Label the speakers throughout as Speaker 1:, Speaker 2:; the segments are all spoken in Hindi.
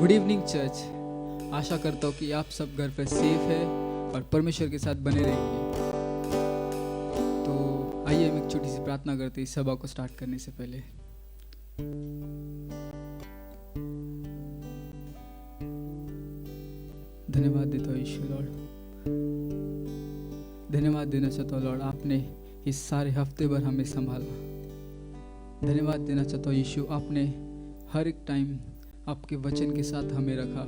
Speaker 1: Good evening church. आशा करता हूँ कि आप सब घर पे सेफ है और परमेश्वर के साथ बने रहेंगे। तो आइए हम एक छोटी सी प्रार्थना करते हैं इस सभा को स्टार्ट करने से पहले। धन्यवाद देता हूँ यीशु लॉर्ड, धन्यवाद देना चाहता हूँ लॉर्ड, आपने इस सारे हफ्ते भर हमें संभाला। धन्यवाद देना चाहता हूँ यीशु, आपने हर एक टाइम आपके वचन के साथ हमें रखा।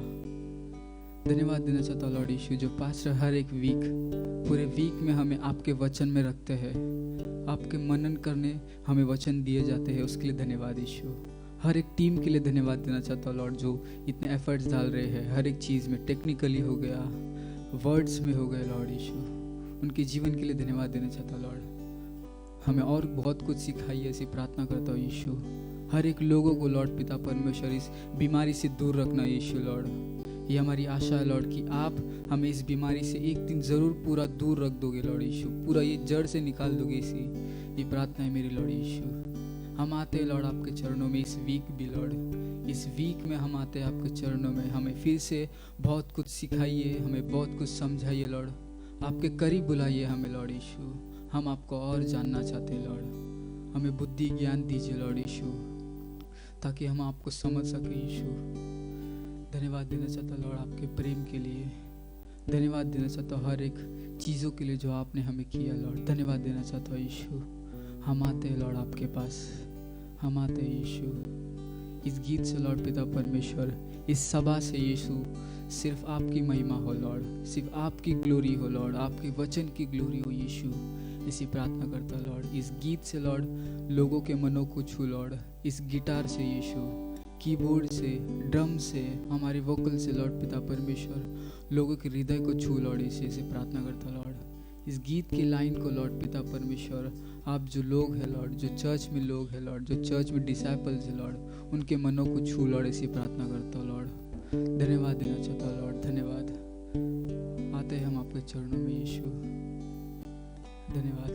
Speaker 1: धन्यवाद देना चाहता हूँ लॉर्ड यीशु, जो पास्टर हर एक वीक पूरे वीक में हमें आपके वचन में रखते हैं, आपके मनन करने हमें वचन दिए जाते हैं, उसके लिए धन्यवाद यीशु। हर एक टीम के लिए धन्यवाद देना चाहता हूँ लॉर्ड, जो इतने एफर्ट्स डाल रहे हैं हर एक चीज़ में, टेक्निकली हो गया, वर्ड्स में हो गए लॉर्ड यीशु, उनके जीवन के लिए धन्यवाद देना चाहता हूँ लॉर्ड। हमें और बहुत कुछ सिखाइए, ऐसी प्रार्थना करता हूँ यीशु। हर एक लोगों को लॉर्ड पिता परमेश्वर इस बीमारी से दूर रखना यीशु लॉर्ड। ये हमारी आशा है लॉर्ड कि आप हमें इस बीमारी से एक दिन ज़रूर पूरा दूर रख दोगे लॉर्ड यीशु, पूरा ये जड़ से निकाल दोगे, इसी ये प्रार्थना है मेरी लॉर्ड यीशु। हम आते हैं लॉर्ड आपके चरणों में इस वीक भी लॉर्ड, इस वीक में हम आते हैं आपके चरणों में। हमें फिर से बहुत कुछ सिखाइए, हमें बहुत कुछ समझाइए लॉर्ड, आपके करीब बुलाइए हमें लॉर्ड यीशु। हम आपको और जानना चाहते हैं लॉर्ड, हमें बुद्धि ज्ञान दीजिए लॉर्ड यीशु, ताकि हम आपको समझ सके यीशु। धन्यवाद देना चाहता लॉर्ड आपके प्रेम के लिए, धन्यवाद देना चाहता हर एक चीज़ों के लिए जो आपने हमें किया लॉर्ड। धन्यवाद देना चाहता हूँ यीशु। हम आते हैं लॉर्ड आपके पास, हम आते हैं यीशु इस गीत से लॉर्ड पिता परमेश्वर, इस सभा से यीशु सिर्फ आपकी महिमा हो लॉर्ड, सिर्फ आपकी ग्लोरी हो लॉर्ड, आपके वचन की ग्लोरी हो यीशु। इसी प्रार्थना करता लॉर्ड, इस गीत से लॉर्ड लोगों के मनों को छू लॉर्ड, इस गिटार से यीशु, कीबोर्ड से, ड्रम से, हमारे वोकल से लॉर्ड पिता परमेश्वर लोगों के हृदय को छू लॉर्ड। इसी से प्रार्थना करता लॉर्ड, इस गीत की लाइन को लॉर्ड पिता परमेश्वर, आप जो लोग हैं लॉर्ड, जो चर्च में लोग हैं लॉर्ड, जो चर्च में डिसाइपल्स हैं लॉर्ड, उनके मनों को छू लॉर्ड। इसी प्रार्थना करता लॉर्ड, धन्यवाद देना चाहता लॉर्ड, धन्यवाद। आते हैं हम आपके चरणों में यीशु, धन्यवाद।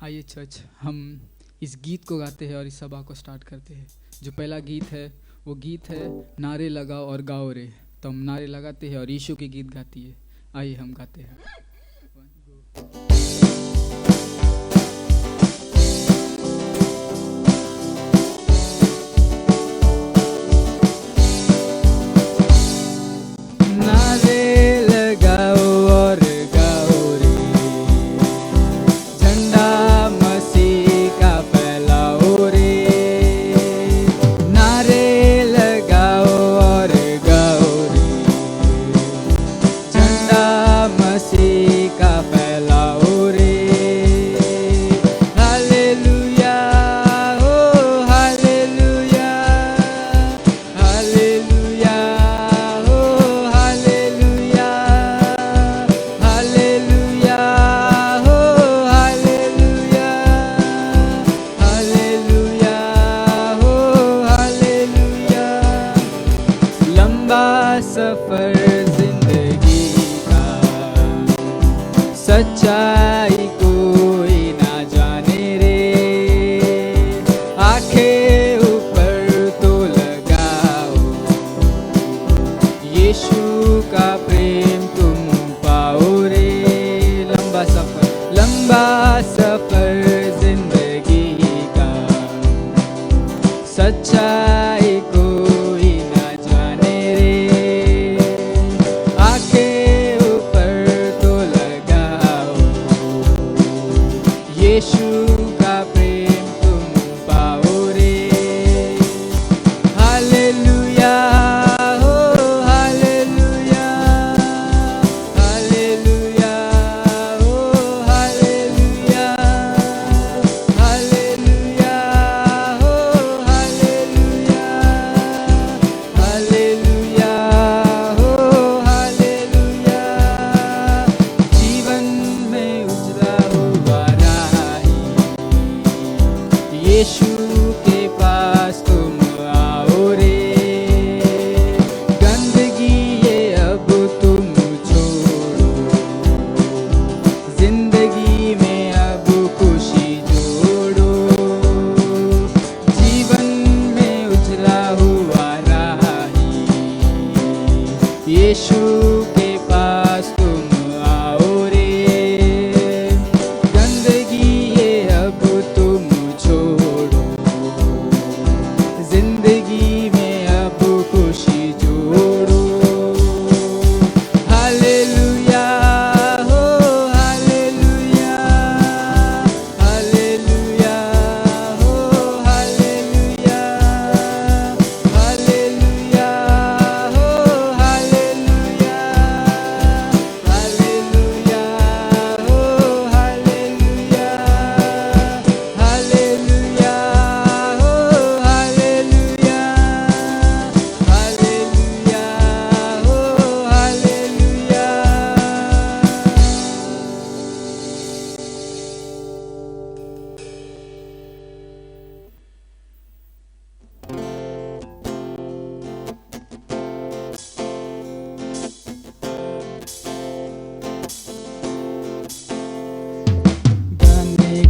Speaker 1: आइए चर्च, हम इस गीत को गाते हैं और इस सभा को स्टार्ट करते हैं। जो पहला गीत है वो गीत है नारे लगाओ और गाओ रे। तो हम नारे लगाते हैं और यीशु के गीत गाती है। आइए हम गाते हैं।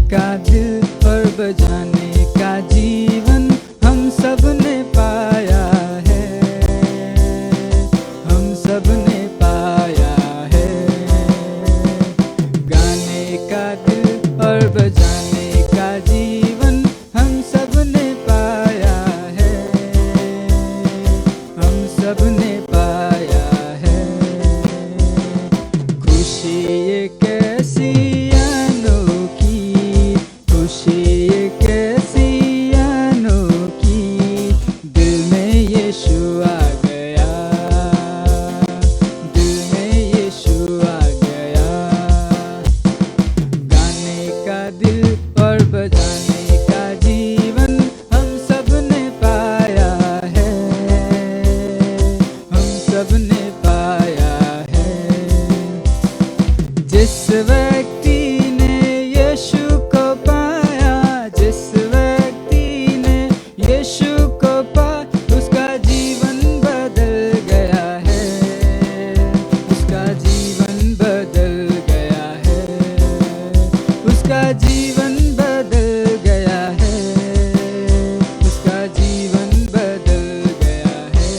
Speaker 1: का दिल और बजाने का जीवन हम सब ने पाया है, हम सब ने पाया है। गाने का दिल और बजाने का जीवन हम सब ने पाया है, हम सब ने पाया है। खुशी ये कैसी अनोखी, खुशी ये कैसी अनोखी, दिल में यीशु आ गया, दिल में यीशु आ गया। गाने का दिल और बजाने का जीवन हम सब ने पाया है, हम सब ने पाया है। जिस व्यक्ति ने यीशु को पाया, जिस व्यक्ति ने यीशु को पाया, उसका जीवन बदल गया है, उसका जीवन बदल गया है, उसका जीवन बदल गया है, उसका जीवन बदल गया है।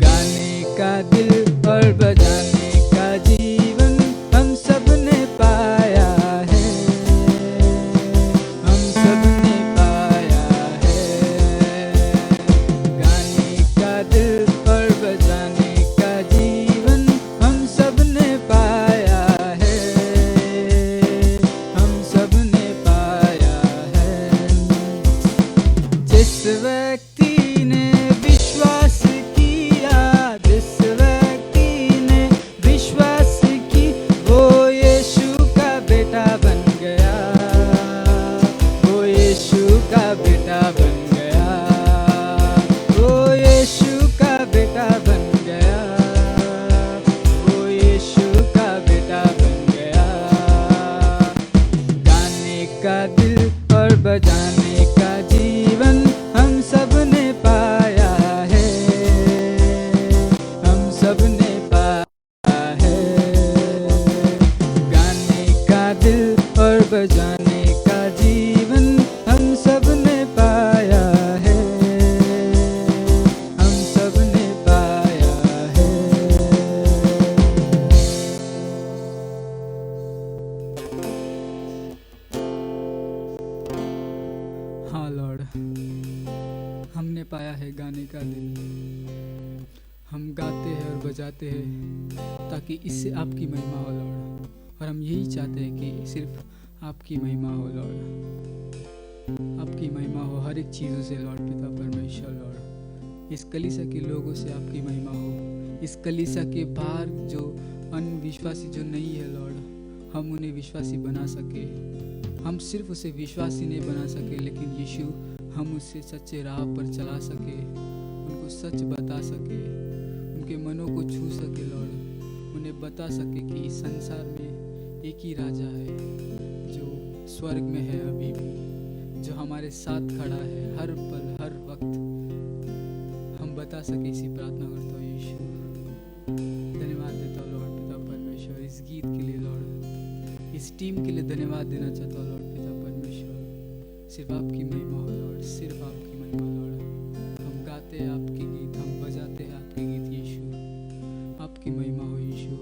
Speaker 1: गाने का दिल और बजाने का जीवन हम सब ने पाया है, हम सब ने पाया है। गाने का दिल और बजाने का जीवन हम सब ने पाया है, हम सब ने पाया है। जिस व्यक्ति ने विश्वास किया, जिस व्यक्ति ने विश्वास की, वो यीशु का बेटा बन गया, वो यीशु का बेटा बन गया, वो यीशु का बेटा बन गया, वो यीशु का बेटा बन गया। गाने का दिल और बजाने का जीवन हम सब ने पाया है, हम सब ने पाया है। गाने का दिल और बजाने का जीवन हम सब ने पाया है, हम सब ने पाया है। हाँ लॉर्ड, हमने पाया है गाने का दिल। हम गाते हैं और बजाते हैं ताकि इससे आपकी महिमा हो लॉर्ड, और हम यही चाहते हैं कि सिर्फ आपकी महिमा हो लॉर्ड, आपकी महिमा हो हर एक चीज़ों से लॉर्ड पिता परमेश्वर। लॉर्ड इस कलीसिया के लोगों से आपकी महिमा हो, इस कलीसिया के बाहर जो अनविश्वासी जो नहीं है लॉर्ड, हम उन्हें विश्वासी बना सके। हम सिर्फ उसे विश्वासी नहीं बना सके, लेकिन यीशु हम उसे सच्चे राह पर चला सके, उनको सच बता सके, उनके मनों को छू सके लॉर्ड, उन्हें बता सके कि इस संसार में एक ही राजा है जो स्वर्ग में है अभी भी, जो हमारे साथ खड़ा है हर पल हर वक्त। हम बता सके, इसी प्रार्थना करता हूँ यीशु। धन्यवाद देता हूँ लॉर्ड पिता परमेश्वर इस गीत के लिए लॉर्ड, इस टीम के लिए धन्यवाद देना चाहता हूँ लॉर्ड पिता परमेश्वर। सिर्फ आपकी महिमा हो लॉर्ड, सिर्फ आपकी महिमा लॉर्ड। हम गाते हैं आपके गीत, हम बजाते हैं आपके गीत यीशु, आपकी महिमा हो यीशु।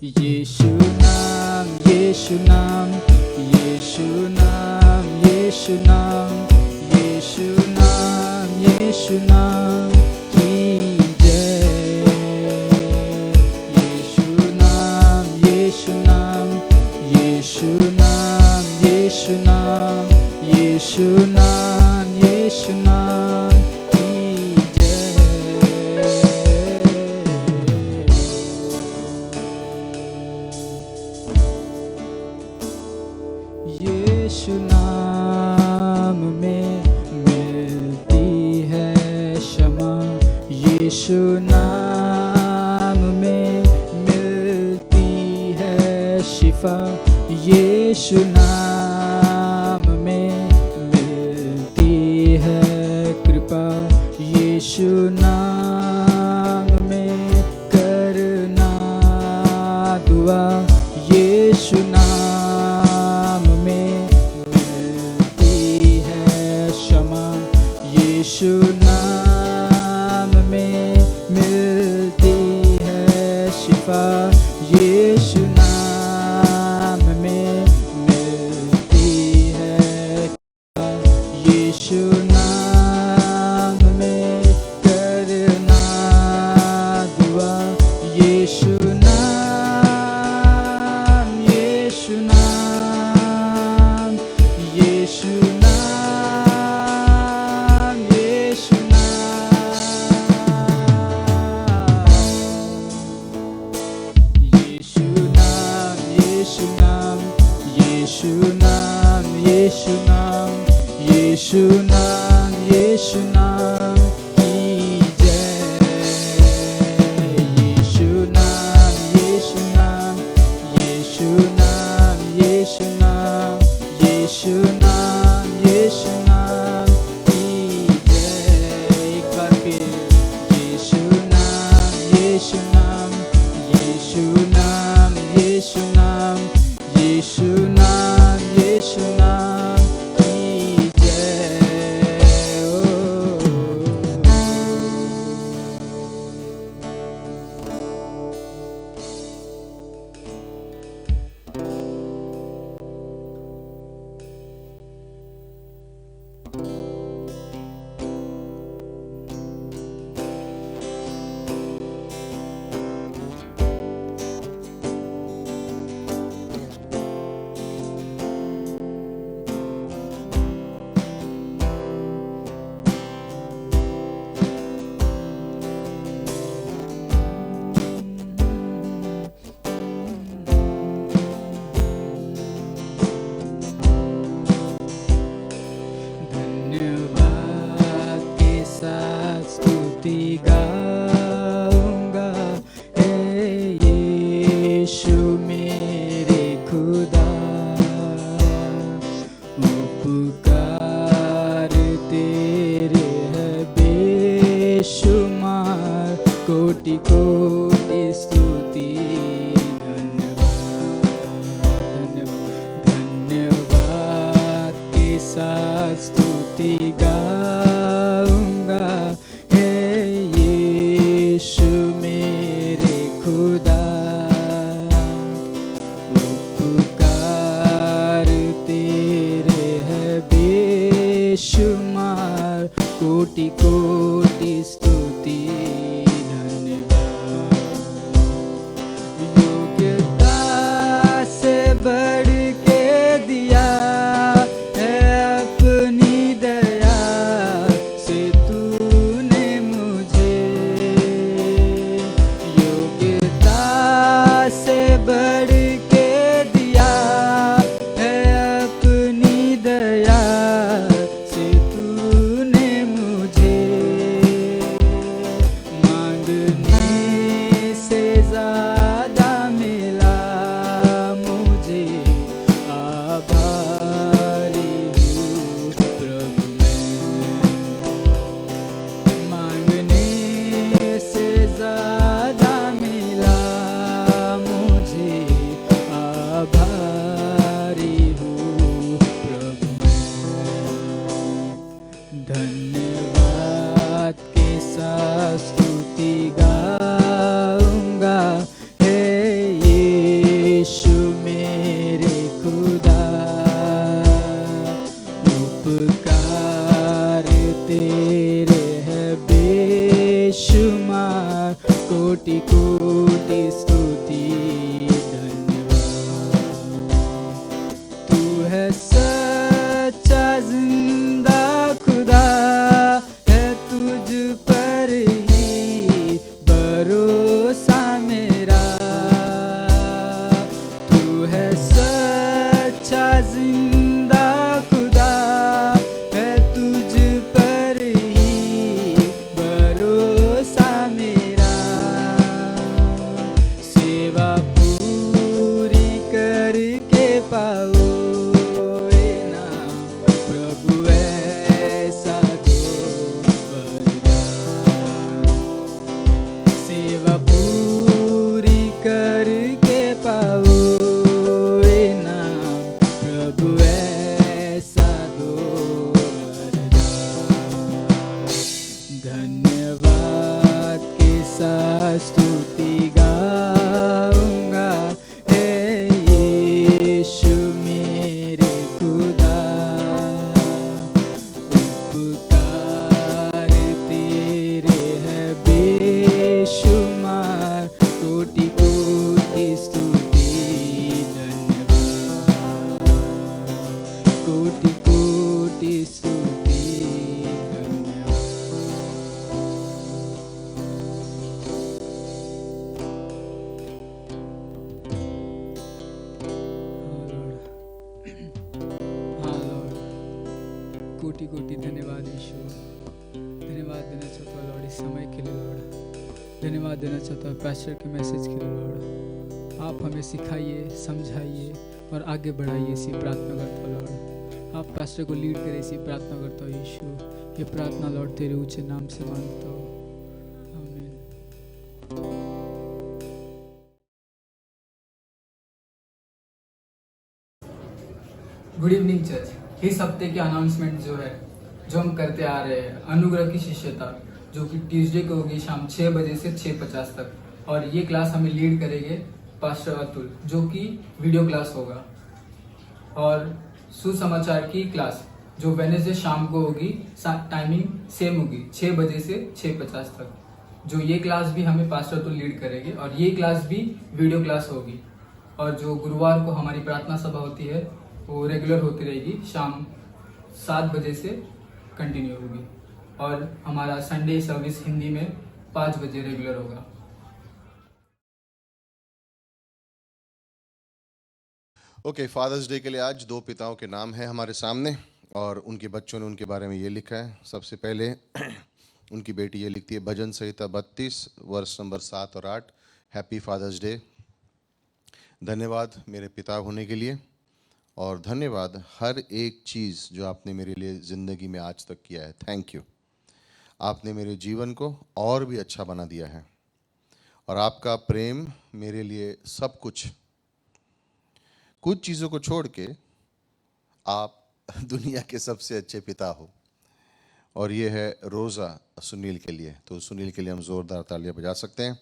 Speaker 1: यीशु नाम, यीशु नाम, यीशु नाम, यीशु नाम, यीशु नाम, यीशु नाम की जय। यीशु नाम, यीशु नाम, यीशु नाम, यीशु नाम, यीशु नाम, यीशु नाम की जय। यीशु नाम में मिलती है क्षमा, यीशु नाम में मिलती है शिफा, यीशु नाम में मिलती है कृपा, यीशु नाम में करना दुआ, यीशु नाम में मिलती है क्षमा, यीशु नाम में मिलती है शिफा, यीशु नाम में मिलती है कृपा, यीशु नाम में करना दुआ, यीशु नाम, यीशु नाम, यीशु नाम, यीशु नाम, यीशु नाम, यीशु नाम, यीशु नाम, यीशु नाम, यीशु नाम की जय। यीशु नाम, यीशु नाम, यीशु नाम, यीशु नाम, यीशु नाम, यीशु नाम की जय। एक बार फिर यीशु नाम, यीशु नाम, यीशु नाम, यीशु नाम, यीशु नाम, यीशु नाम की जय। ओ धन्यवाद के साथ स्तुति गाऊंगा, हे यीशु मेरे खुदा। उपकार तेरे है बेशुमार, कोटि कोटि स्तुति। धन्यवाद के साथ स्तुति गाऊंगा, हे यीशु मेरे खुदा। उपकार तेरे है बेशुमार, कोटि कोटि स्तुति। योग्यता से बढ़ के दिया है अपनी दया से तूने मुझे। योग्यता से बढ़ के दिया है अपनी दया से तूने मुझे। कोटि स्तुति धन्यवाद। तू है सच्चा जिंदा खुदा, है तुझ पर ही भरोसा मेरा। तू है सच्चा जिंदा खुदा, है तुझ पर ही भरोसा मेरा। सेवा पूरी करके पाओगे ना प्रभु, ऐसा दो वरदान। सेवा पूरी करके पाओगे ना प्रभु, ऐसा दो वरदान। धन्यवाद के साथ स्तुति गाऊंगा, हे यीशु मेरे खुदा। उपकार तेरे है बेशुमार, कोटि कोटि स्तुति धन्यवाद। कोटि कोटि स्तुति धन्यवाद। हाँ लॉर्ड, कोटि कोटि धन्यवाद यीशु। धन्यवाद देना चाहता हूँ लॉर्ड इस समय के लिए लॉर्ड। धन्यवाद देना चाहता हूँ पास्टर के मैसेज के लिए लॉर्ड। आप हमें सिखाइए, समझाइए और आगे बढ़ाइए, इसी प्रार्थना करता हूँ लॉर्ड। आप पास्टर को लीड करें, इसी प्रार्थना करता हूँ यीशु। ये प्रार्थना लॉर्ड तेरे ऊंचे नाम से मांगता हूँ, आमीन। Good evening church. इस हफ्ते के अनाउंसमेंट जो है, जो हम करते आ रहे हैं, अनुग्रह की शिष्यता, जो कि ट्यूसडे को होगी शाम 6 बजे से 6:50 तक। और ये क्लास हमें लीड करेंगे पास्टर अतुल, जो कि वीडियो क्लास होगा। और सुसमाचार की क्लास जो वेडनेसडे शाम को होगी, टाइमिंग सेम होगी 6 बजे से 6:50 तक। जो ये क्लास भी हमें पास्टर अतुल लीड करेंगे और ये क्लास भी वीडियो क्लास होगी। और जो गुरुवार को हमारी प्रार्थना सभा होती है, वो रेगुलर होती रहेगी, शाम 7 बजे से कंटिन्यू होगी। और हमारा संडे सर्विस हिंदी में 5 बजे रेगुलर होगा।
Speaker 2: ओके, फादर्स डे के लिए आज 2 पिताओं के नाम हैं हमारे सामने और उनके बच्चों ने उनके बारे में ये लिखा है। सबसे पहले उनकी बेटी ये लिखती है, भजन संहिता 32 वर्ष नंबर 7 और 8, हैप्पी फादर्स डे। धन्यवाद मेरे पिता होने के लिए और धन्यवाद हर एक चीज़ जो आपने मेरे लिए ज़िंदगी में आज तक किया है। Thank you. आपने मेरे जीवन को और भी अच्छा बना दिया है और आपका प्रेम मेरे लिए सब कुछ। कुछ चीज़ों को छोड़ के आप दुनिया के सबसे अच्छे पिता हो। और ये है रोज़ा सुनील के लिए। तो सुनील के लिए हम ज़ोरदार तालियां बजा सकते हैं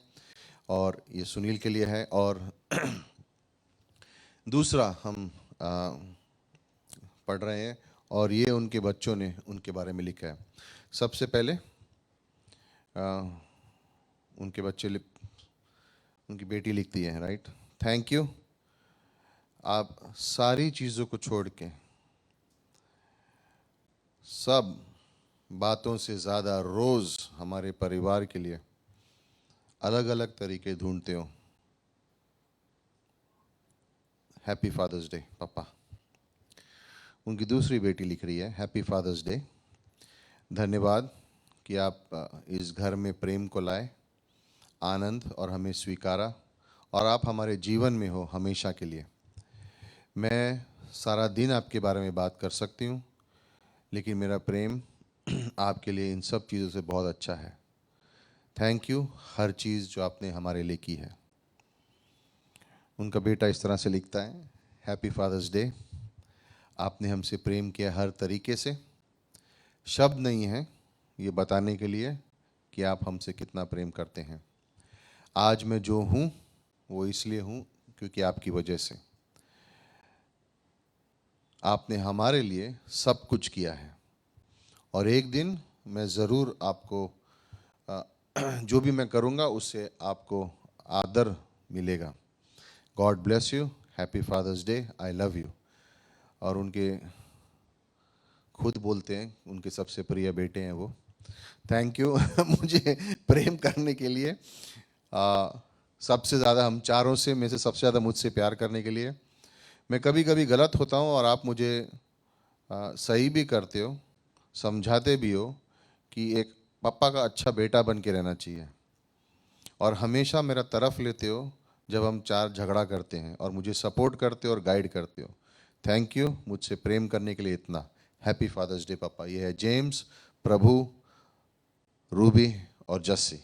Speaker 2: और ये सुनील के लिए है। और दूसरा हम पढ़ रहे हैं और ये उनके बच्चों ने उनके बारे में लिखा है। सबसे पहले उनके बच्चे उनकी बेटी लिखती है, राइट, थैंक यू। आप सारी चीज़ों को छोड़ के, सब बातों से ज़्यादा रोज़ हमारे परिवार के लिए अलग अलग तरीके ढूंढते हो। हैप्पी फादर्स डे पापा। उनकी दूसरी बेटी लिख रही है, हैप्पी फादर्स डे। धन्यवाद कि आप इस घर में प्रेम को लाए, आनंद और हमें स्वीकारा और आप हमारे जीवन में हो हमेशा के लिए। मैं सारा दिन आपके बारे में बात कर सकती हूँ, लेकिन मेरा प्रेम आपके लिए इन सब चीज़ों से बहुत अच्छा है। थैंक यू हर चीज़ जो आपने हमारे लिए की है। उनका बेटा इस तरह से लिखता है, हैप्पी फादर्स डे। आपने हमसे प्रेम किया हर तरीके से। शब्द नहीं है ये बताने के लिए कि आप हमसे कितना प्रेम करते हैं। आज मैं जो हूँ वो इसलिए हूँ क्योंकि आपकी वजह से। आपने हमारे लिए सब कुछ किया है और एक दिन मैं ज़रूर आपको जो भी मैं करूँगा उससे आपको आदर मिलेगा। God bless you, happy father's day, I love you. और उनके खुद बोलते हैं, उनके सबसे प्रिय बेटे हैं वो। थैंक यू मुझे प्रेम करने के लिए, सबसे ज़्यादा हम चारों से में से सबसे ज़्यादा मुझसे प्यार करने के लिए। मैं कभी कभी गलत होता हूँ और आप मुझे सही भी करते हो, समझाते भी हो कि एक पापा का अच्छा बेटा बन के रहना चाहिए, और हमेशा मेरा तरफ लेते हो जब हम चार झगड़ा करते हैं, और मुझे सपोर्ट करते हो और गाइड करते हो। थैंक यू मुझसे प्रेम करने के लिए इतना। हैप्पी फादर्स डे पापा। ये है जेम्स, प्रभु, रूबी और जस्सी,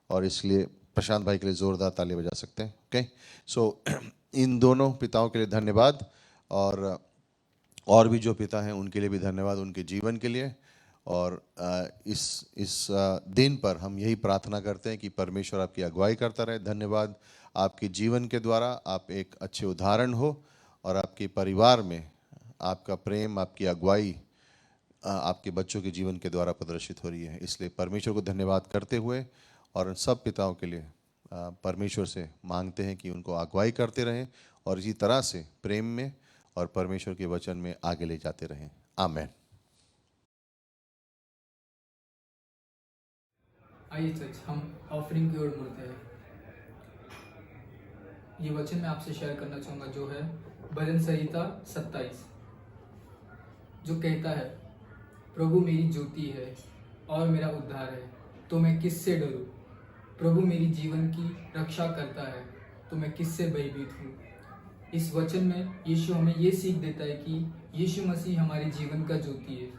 Speaker 2: और इसलिए प्रशांत भाई के लिए ज़ोरदार ताली बजा सकते हैं। ओके, सो इन दोनों पिताओं के लिए धन्यवाद, और भी जो पिता हैं उनके लिए भी धन्यवाद, उनके जीवन के लिए। और इस दिन पर हम यही प्रार्थना करते हैं कि परमेश्वर आपकी अगुवाई करता रहे। धन्यवाद, आपके जीवन के द्वारा आप एक अच्छे उदाहरण हो, और आपके परिवार में आपका प्रेम, आपकी अगुवाई आपके बच्चों के जीवन के द्वारा प्रदर्शित हो रही है। इसलिए परमेश्वर को धन्यवाद करते हुए और उन सब पिताओं के लिए परमेश्वर से मांगते हैं कि उनको अगुवाई करते रहें, और इसी तरह से प्रेम में और परमेश्वर के वचन में आगे ले जाते रहें। आमेन।
Speaker 1: आइए चर्च, हम ऑफरिंग की ओर मुड़ते हैं। ये वचन मैं आपसे शेयर करना चाहूँगा, जो है भजन संहिता 27, जो कहता है, प्रभु मेरी ज्योति है और मेरा उद्धार है, तो मैं किससे डरूं? प्रभु मेरी जीवन की रक्षा करता है, तो मैं किससे भयभीत हूँ? इस वचन में यीशु हमें ये सीख देता है कि यीशु मसीह हमारे जीवन का ज्योति है,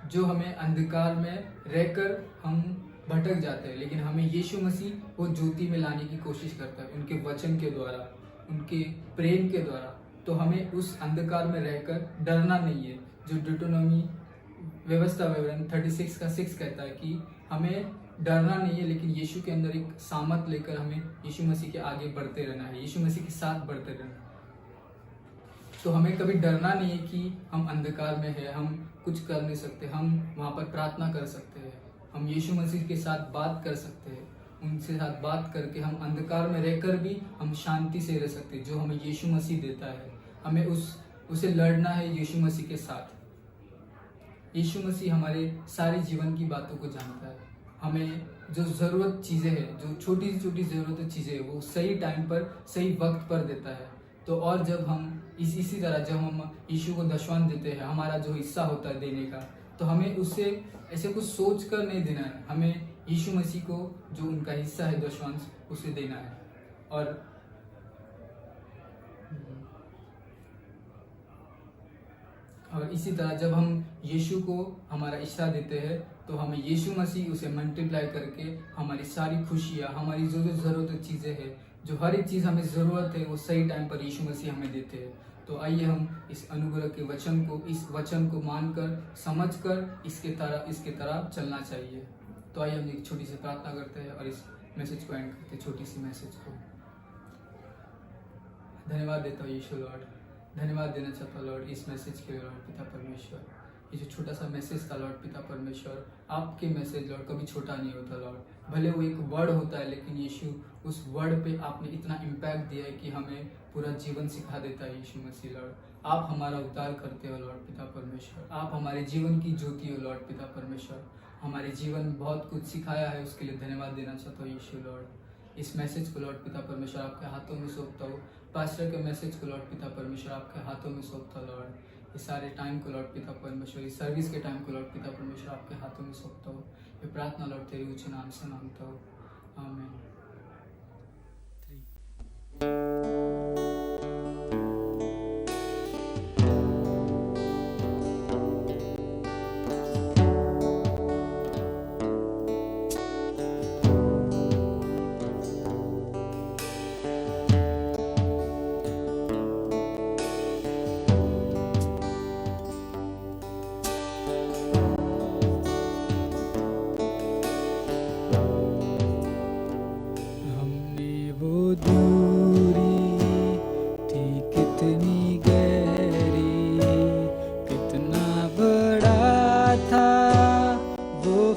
Speaker 1: जो हमें अंधकार में रहकर हम भटक जाते हैं, लेकिन हमें यीशु मसीह वो ज्योति में लाने की कोशिश करता है, उनके वचन के द्वारा, उनके प्रेम के द्वारा। तो हमें उस अंधकार में रहकर डरना नहीं है, जो डिटोनॉमी व्यवस्था विवरण 36 का 6 कहता है कि हमें डरना नहीं है, लेकिन यीशु के अंदर एक सामर्थ लेकर हमें यीशु मसीह के आगे बढ़ते रहना है, यीशु मसीह के साथ बढ़ते रहना है। तो हमें कभी डरना नहीं है कि हम अंधकार में है, हम कुछ कर नहीं सकते, हम वहाँ पर प्रार्थना कर सकते हैं, हम यीशु मसीह के साथ बात कर सकते हैं, उनसे साथ बात करके हम अंधकार में रहकर भी हम शांति से रह सकते हैं, जो हमें यीशु मसीह देता है। हमें उसे लड़ना है यीशु मसीह के साथ। यीशु मसीह हमारे सारे जीवन की बातों को जानता है। हमें जो ज़रूरत चीज़ें हैं, जो छोटी से छोटी ज़रूरत चीज़ें हैं, वो सही टाइम पर सही वक्त पर देता है। तो और जब हम इसी तरह जब हम यीशु को दशवान देते हैं, हमारा जो हिस्सा होता है देने का, तो हमें उससे ऐसे कुछ सोच कर नहीं देना है, हमें यीशु मसीह को जो उनका हिस्सा है दशवांश, उसे देना है। और इसी तरह जब हम यीशु को हमारा हिस्सा देते हैं, तो हमें यीशु मसीह उसे मल्टीप्लाई करके हमारी सारी खुशियाँ, हमारी जो जो ज़रूरत चीज़ें हैं, जो हर एक चीज़ हमें ज़रूरत है, वो सही टाइम पर यीशु मसीह हमें देते हैं। तो आइए हम इस अनुग्रह के वचन को, इस वचन को मानकर, समझकर इसके तरह चलना चाहिए। तो आइए हम एक छोटी सी प्रार्थना करते हैं और इस मैसेज को एंड करते हैं, छोटी सी मैसेज को। धन्यवाद देता हूँ यीशु लॉर्ड, धन्यवाद देना चाहता लॉर्ड इस मैसेज के लिए लॉर्ड पिता परमेश्वर। ये जो छोटा सा मैसेज था लॉर्ड पिता परमेश्वर, आपके मैसेज लॉर्ड कभी छोटा नहीं होता लॉर्ड। भले वो एक वर्ड होता है, लेकिन यीशु उस वर्ड पे आपने इतना इम्पैक्ट दिया है कि हमें पूरा जीवन सिखा देता है यीशु मसीह लॉर्ड। आप हमारा उद्धार करते हो लॉर्ड पिता परमेश्वर, आप हमारे जीवन की ज्योति हो लॉर्ड पिता परमेश्वर। हमारे जीवन में बहुत कुछ सिखाया है, उसके लिए धन्यवाद देना चाहता हूँ यीशु लॉर्ड। इस मैसेज को लॉर्ड पिता परमेश्वर आपके हाथों में सौंपता हूँ। पास्टर के मैसेज को लॉर्ड पिता परमेश्वर आपके हाथों में सौंपता लॉर्ड। इस सारे टाइम को लॉर्ड पिता परमेश्वर, इस सर्विस के टाइम को लॉर्ड पिता परमेश्वर आपके हाथों में सौंपता हूँ। ये प्रार्थना लॉर्ड तेरे ऊंचे नाम से मांगता हूँ, आमीन।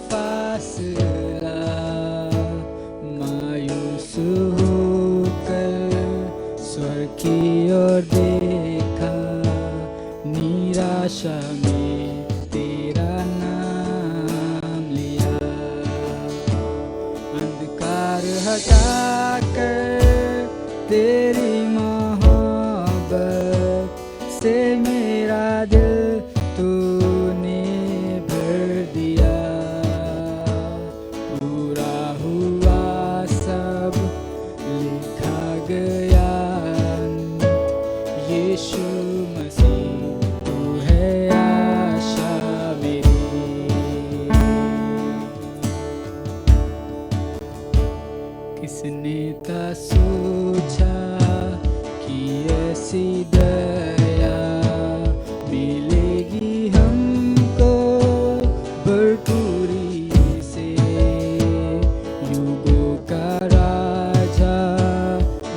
Speaker 1: फासला मायूस हो तेरी मोहब्बत से मेरा दिल तूने भर दिया। पूरा हुआ सब लिखा गया, यीशु मसीह तू है आशा मेरी। किसने था सोचा कि ऐसी दया मिलेगी हमको भरपूरी से। युगों का राजा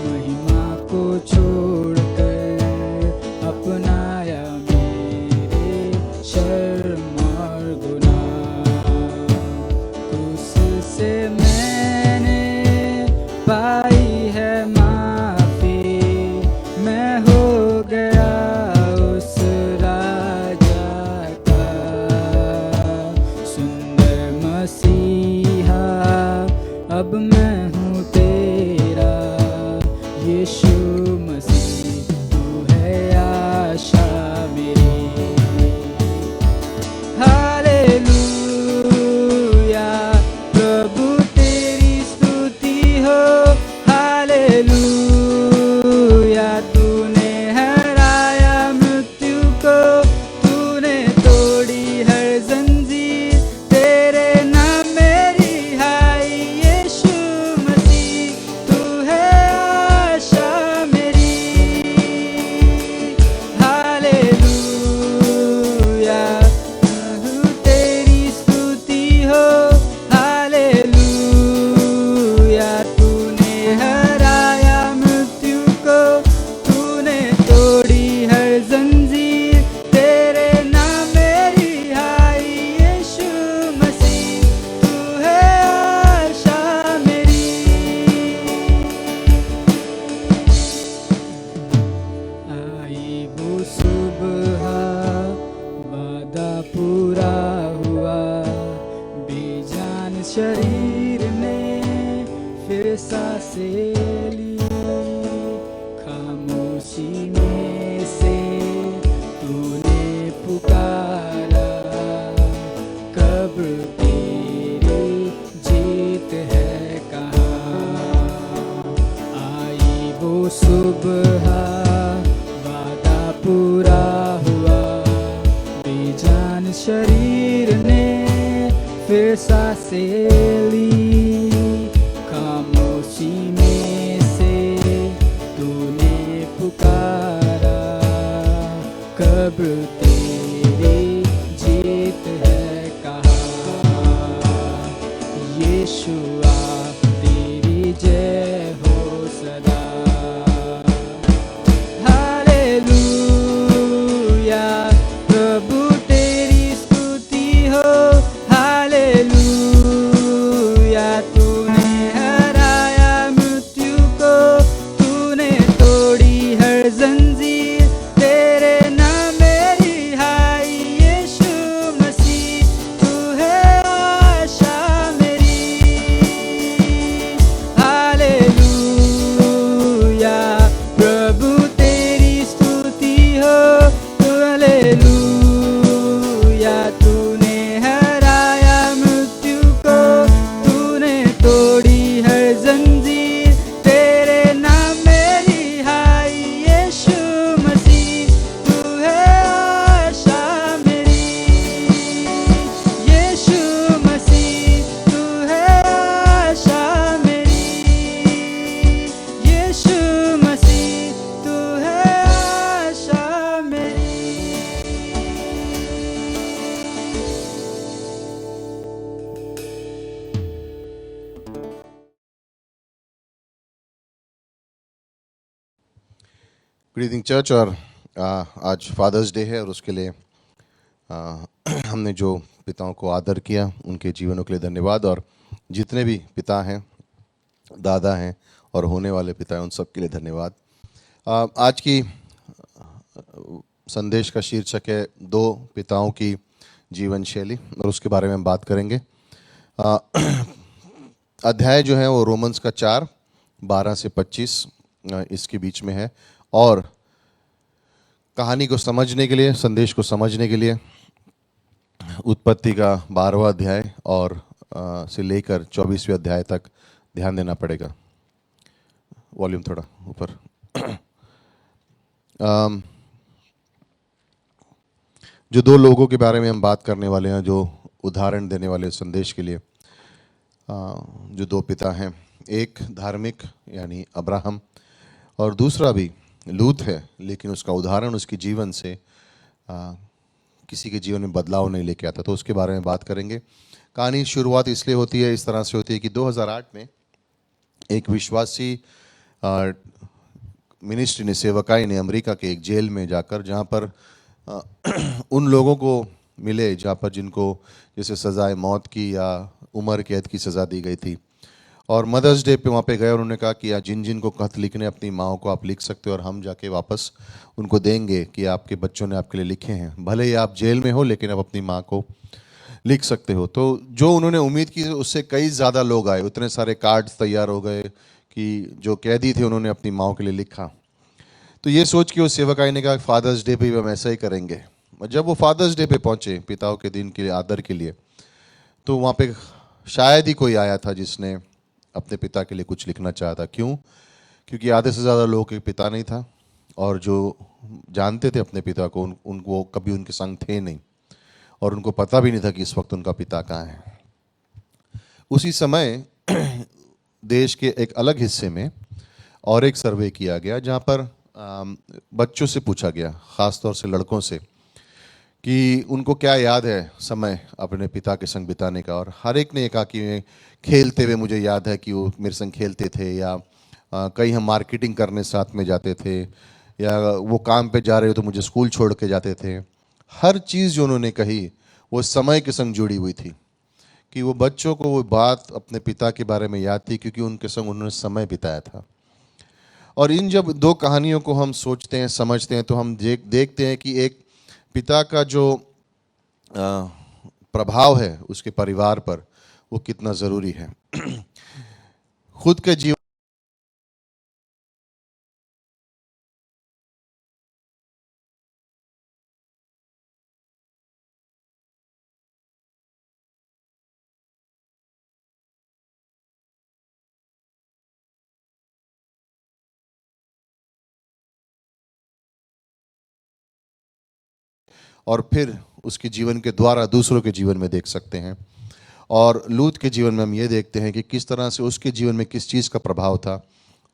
Speaker 1: महिमा को छोड़कर अपनाया मेरे शर्म और गुनाह। उससे मैंने पाई है माफी, मैं हो गया उस राजा का सुंदर मसीहा। अब मैं हूँ तेरा यीशु मसीह, तू है आशा मेरी। हालेलुया, प्रभु तेरी स्तुति हो। हालेलुया, तूने हराया मृत्यु को, तूने तोड़ी हर जंजीर, तेरे नाम मेरी हाय यीशु मसीह, तू है आशा मेरी। हालेलुया, प्रभु तेरी स्तुति हो। हालेलुया, तूने हराया मृत्यु को, तूने तोड़ी हर जंजीर, तेरे नाम मेरी हाय यीशु मसीह, तू है आशा मेरी। आई वो सुबह, वादा पूरा हुआ, बेजान शरीर ने फिर सांसें ली। खामोशी में से तूने पुकारा, कब्र तेरी जीत है कहाँ। आई वो सुबह, वादा पूरा हुआ, बेजान शरीर ने फिर सांसें ली। खामोशी में से तूने पुकारा, कब्र तेरी जीत है कहाँ। यीशुआ तेरी जय हो सदा। हालेलुया, प्रभु तेरी स्तुति हो। हालेलुया, तूने हराया मृत्यु को, तूने तोड़ी हर जंजीर, तेरे नाम मेरी हाय यीशु मसीह, तू है आशा मेरी। हालेलुया, प्रभु तेरी स्तुति हो। हालेलुया, तूने हराया मृत्यु को, तूने तोड़ी हर जंजीर, तेरे नाम मेरी हाय यीशु मसीह, तू है आशा मेरी। यीशु मसीह, तू है आशा मेरी। यीशु मसीह, तू है आशा मेरी।
Speaker 2: Good evening church. और आज फादर्स डे है और उसके लिए हमने जो पिताओं को आदर किया, उनके जीवनों के लिए धन्यवाद। और जितने भी पिता हैं, दादा हैं और होने वाले पिता हैं, उन सब के लिए धन्यवाद। आज की संदेश का शीर्षक है दो पिताओं की जीवन शैली, और उसके बारे में हम बात करेंगे। अध्याय जो है वो रोमन्स का 4:12 से 25 इसके बीच में है। और कहानी को समझने के लिए, संदेश को समझने के लिए उत्पत्ति का 12वां अध्याय और से लेकर 24वें अध्याय तक ध्यान देना पड़ेगा। वॉल्यूम थोड़ा ऊपर। जो दो लोगों के बारे में हम बात करने वाले हैं, जो उदाहरण देने वाले संदेश के लिए, जो दो पिता हैं, एक धार्मिक यानी अब्राहम और दूसरा भी लूत है, लेकिन उसका उदाहरण उसके जीवन से किसी के जीवन में बदलाव नहीं लेके आता, तो उसके बारे में बात करेंगे। कहानी शुरुआत इसलिए होती है, इस तरह से होती है कि 2008 में एक विश्वासी मिनिस्ट्री ने, सेवकाई ने अमेरिका के एक जेल में जाकर, जहाँ पर उन लोगों को मिले जहाँ पर जिनको जैसे सज़ाए मौत की या उम्र कैद की सज़ा दी गई थी, और मदर्स डे पे वहाँ पे गए। उन्होंने कहा कि जिन जिन को खत लिखने अपनी माओ को आप लिख सकते हो और हम जाके वापस उनको देंगे कि आपके बच्चों ने आपके लिए लिखे हैं, भले ही आप जेल में हो लेकिन आप अपनी माँ को लिख सकते हो। तो जो उन्होंने उम्मीद की उससे कई ज़्यादा लोग आए, उतने सारे कार्ड्स तैयार हो गए कि जो कैदी थे उन्होंने अपनी माओ के लिए लिखा। तो ये सोच के उस सेवकाई ने कहा फादर्स डे पे भी हम ऐसा ही करेंगे। और जब वो फादर्स डे पे पहुँचे, पिताओं के दिन के लिए, आदर के लिए, तो वहाँ पे शायद ही कोई आया था जिसने अपने पिता के लिए कुछ लिखना चाहता। क्यों? क्योंकि आधे से ज़्यादा लोगों के पिता नहीं था, और जो जानते थे अपने पिता को उनको कभी उनके संग थे नहीं, और उनको पता भी नहीं था कि इस वक्त उनका पिता कहाँ है। उसी समय देश के एक अलग हिस्से में और एक सर्वे किया गया, जहाँ पर बच्चों से पूछा गया, ख़ास तौर से लड़कों से, कि उनको क्या याद है समय अपने पिता के संग बिताने का। और हर एक ने ये कहा कि खेलते हुए मुझे याद है कि वो मेरे संग खेलते थे, या कहीं हम मार्केटिंग करने साथ में जाते थे, या वो काम पे जा रहे हो तो मुझे स्कूल छोड़ के जाते थे। हर चीज़ जो उन्होंने कही वो समय के संग जुड़ी हुई थी, कि वो बच्चों को वो बात अपने पिता के बारे में याद थी क्योंकि उनके संग उन्होंने समय बिताया था। और इन जब दो कहानियों को हम सोचते हैं, समझते हैं, तो हम देखते हैं कि एक पिता का जो प्रभाव है उसके परिवार पर, वो कितना ज़रूरी है। खुद के जीवन और फिर उसके जीवन के द्वारा दूसरों के जीवन में देख सकते हैं। और लूत के जीवन में हम ये देखते हैं कि किस तरह से उसके जीवन में किस चीज़ का प्रभाव था,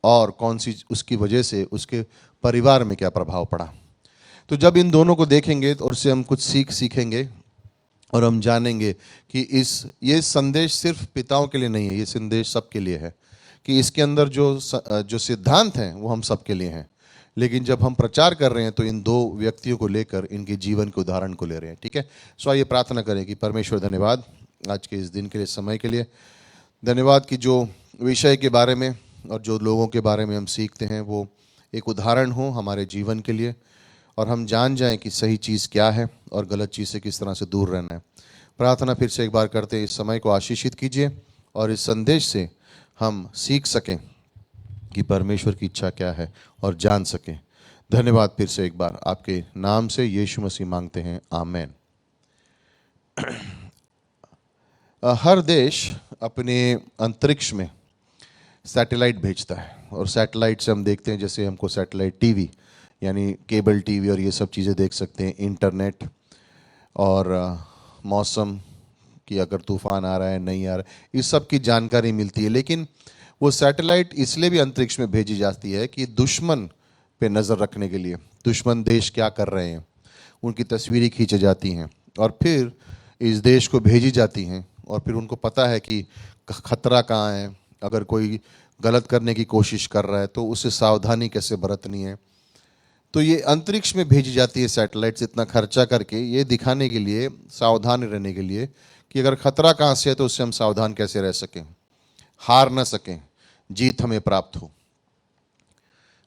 Speaker 2: और कौन सी उसकी वजह से उसके परिवार में क्या प्रभाव पड़ा। तो जब इन दोनों को देखेंगे तो उससे हम कुछ सीखेंगे, और हम जानेंगे कि ये संदेश सिर्फ पिताओं के लिए नहीं है, ये संदेश सबके लिए है, कि इसके अंदर जो सिद्धांत हैं वो हम सबके लिए हैं। लेकिन जब हम प्रचार कर रहे हैं तो इन दो व्यक्तियों को लेकर, इनके जीवन के उदाहरण को ले रहे हैं। ठीक है, सो आइए प्रार्थना करें कि परमेश्वर धन्यवाद आज के इस दिन के लिए, समय के लिए धन्यवाद कि जो विषय के बारे में और जो लोगों के बारे में हम सीखते हैं वो एक उदाहरण हो हमारे जीवन के लिए, और हम जान जाएं कि सही चीज़ क्या है और गलत चीज़ से किस तरह से दूर रहना है। प्रार्थना फिर से एक बार करते हैं, इस समय को आशीषित कीजिए और इस संदेश से हम सीख सकें कि परमेश्वर की इच्छा क्या है और जान सकें। धन्यवाद फिर से एक बार, आपके नाम से यीशु मसीह मांगते हैं, आमेन। हर देश अपने अंतरिक्ष में सैटेलाइट भेजता है, और सैटेलाइट से हम देखते हैं, जैसे हमको सैटेलाइट टीवी यानी केबल टीवी और ये सब चीज़ें देख सकते हैं, इंटरनेट, और मौसम कि अगर तूफान आ रहा है नहीं आ रहा है, इस सब की जानकारी मिलती है। लेकिन वो सैटेलाइट इसलिए भी अंतरिक्ष में भेजी जाती है कि दुश्मन पे नज़र रखने के लिए, दुश्मन देश क्या कर रहे हैं उनकी तस्वीरें खींची जाती हैं, और फिर इस देश को भेजी जाती हैं, और फिर उनको पता है कि खतरा कहाँ है, अगर कोई गलत करने की कोशिश कर रहा है तो उससे सावधानी कैसे बरतनी है। तो ये अंतरिक्ष में भेजी जाती है सैटेलाइट्स, इतना खर्चा करके, ये दिखाने के लिए, सावधान रहने के लिए कि अगर खतरा कहाँ से है तो उससे हम सावधान कैसे रह सकें, हार ना सकें, जीत हमें प्राप्त हो।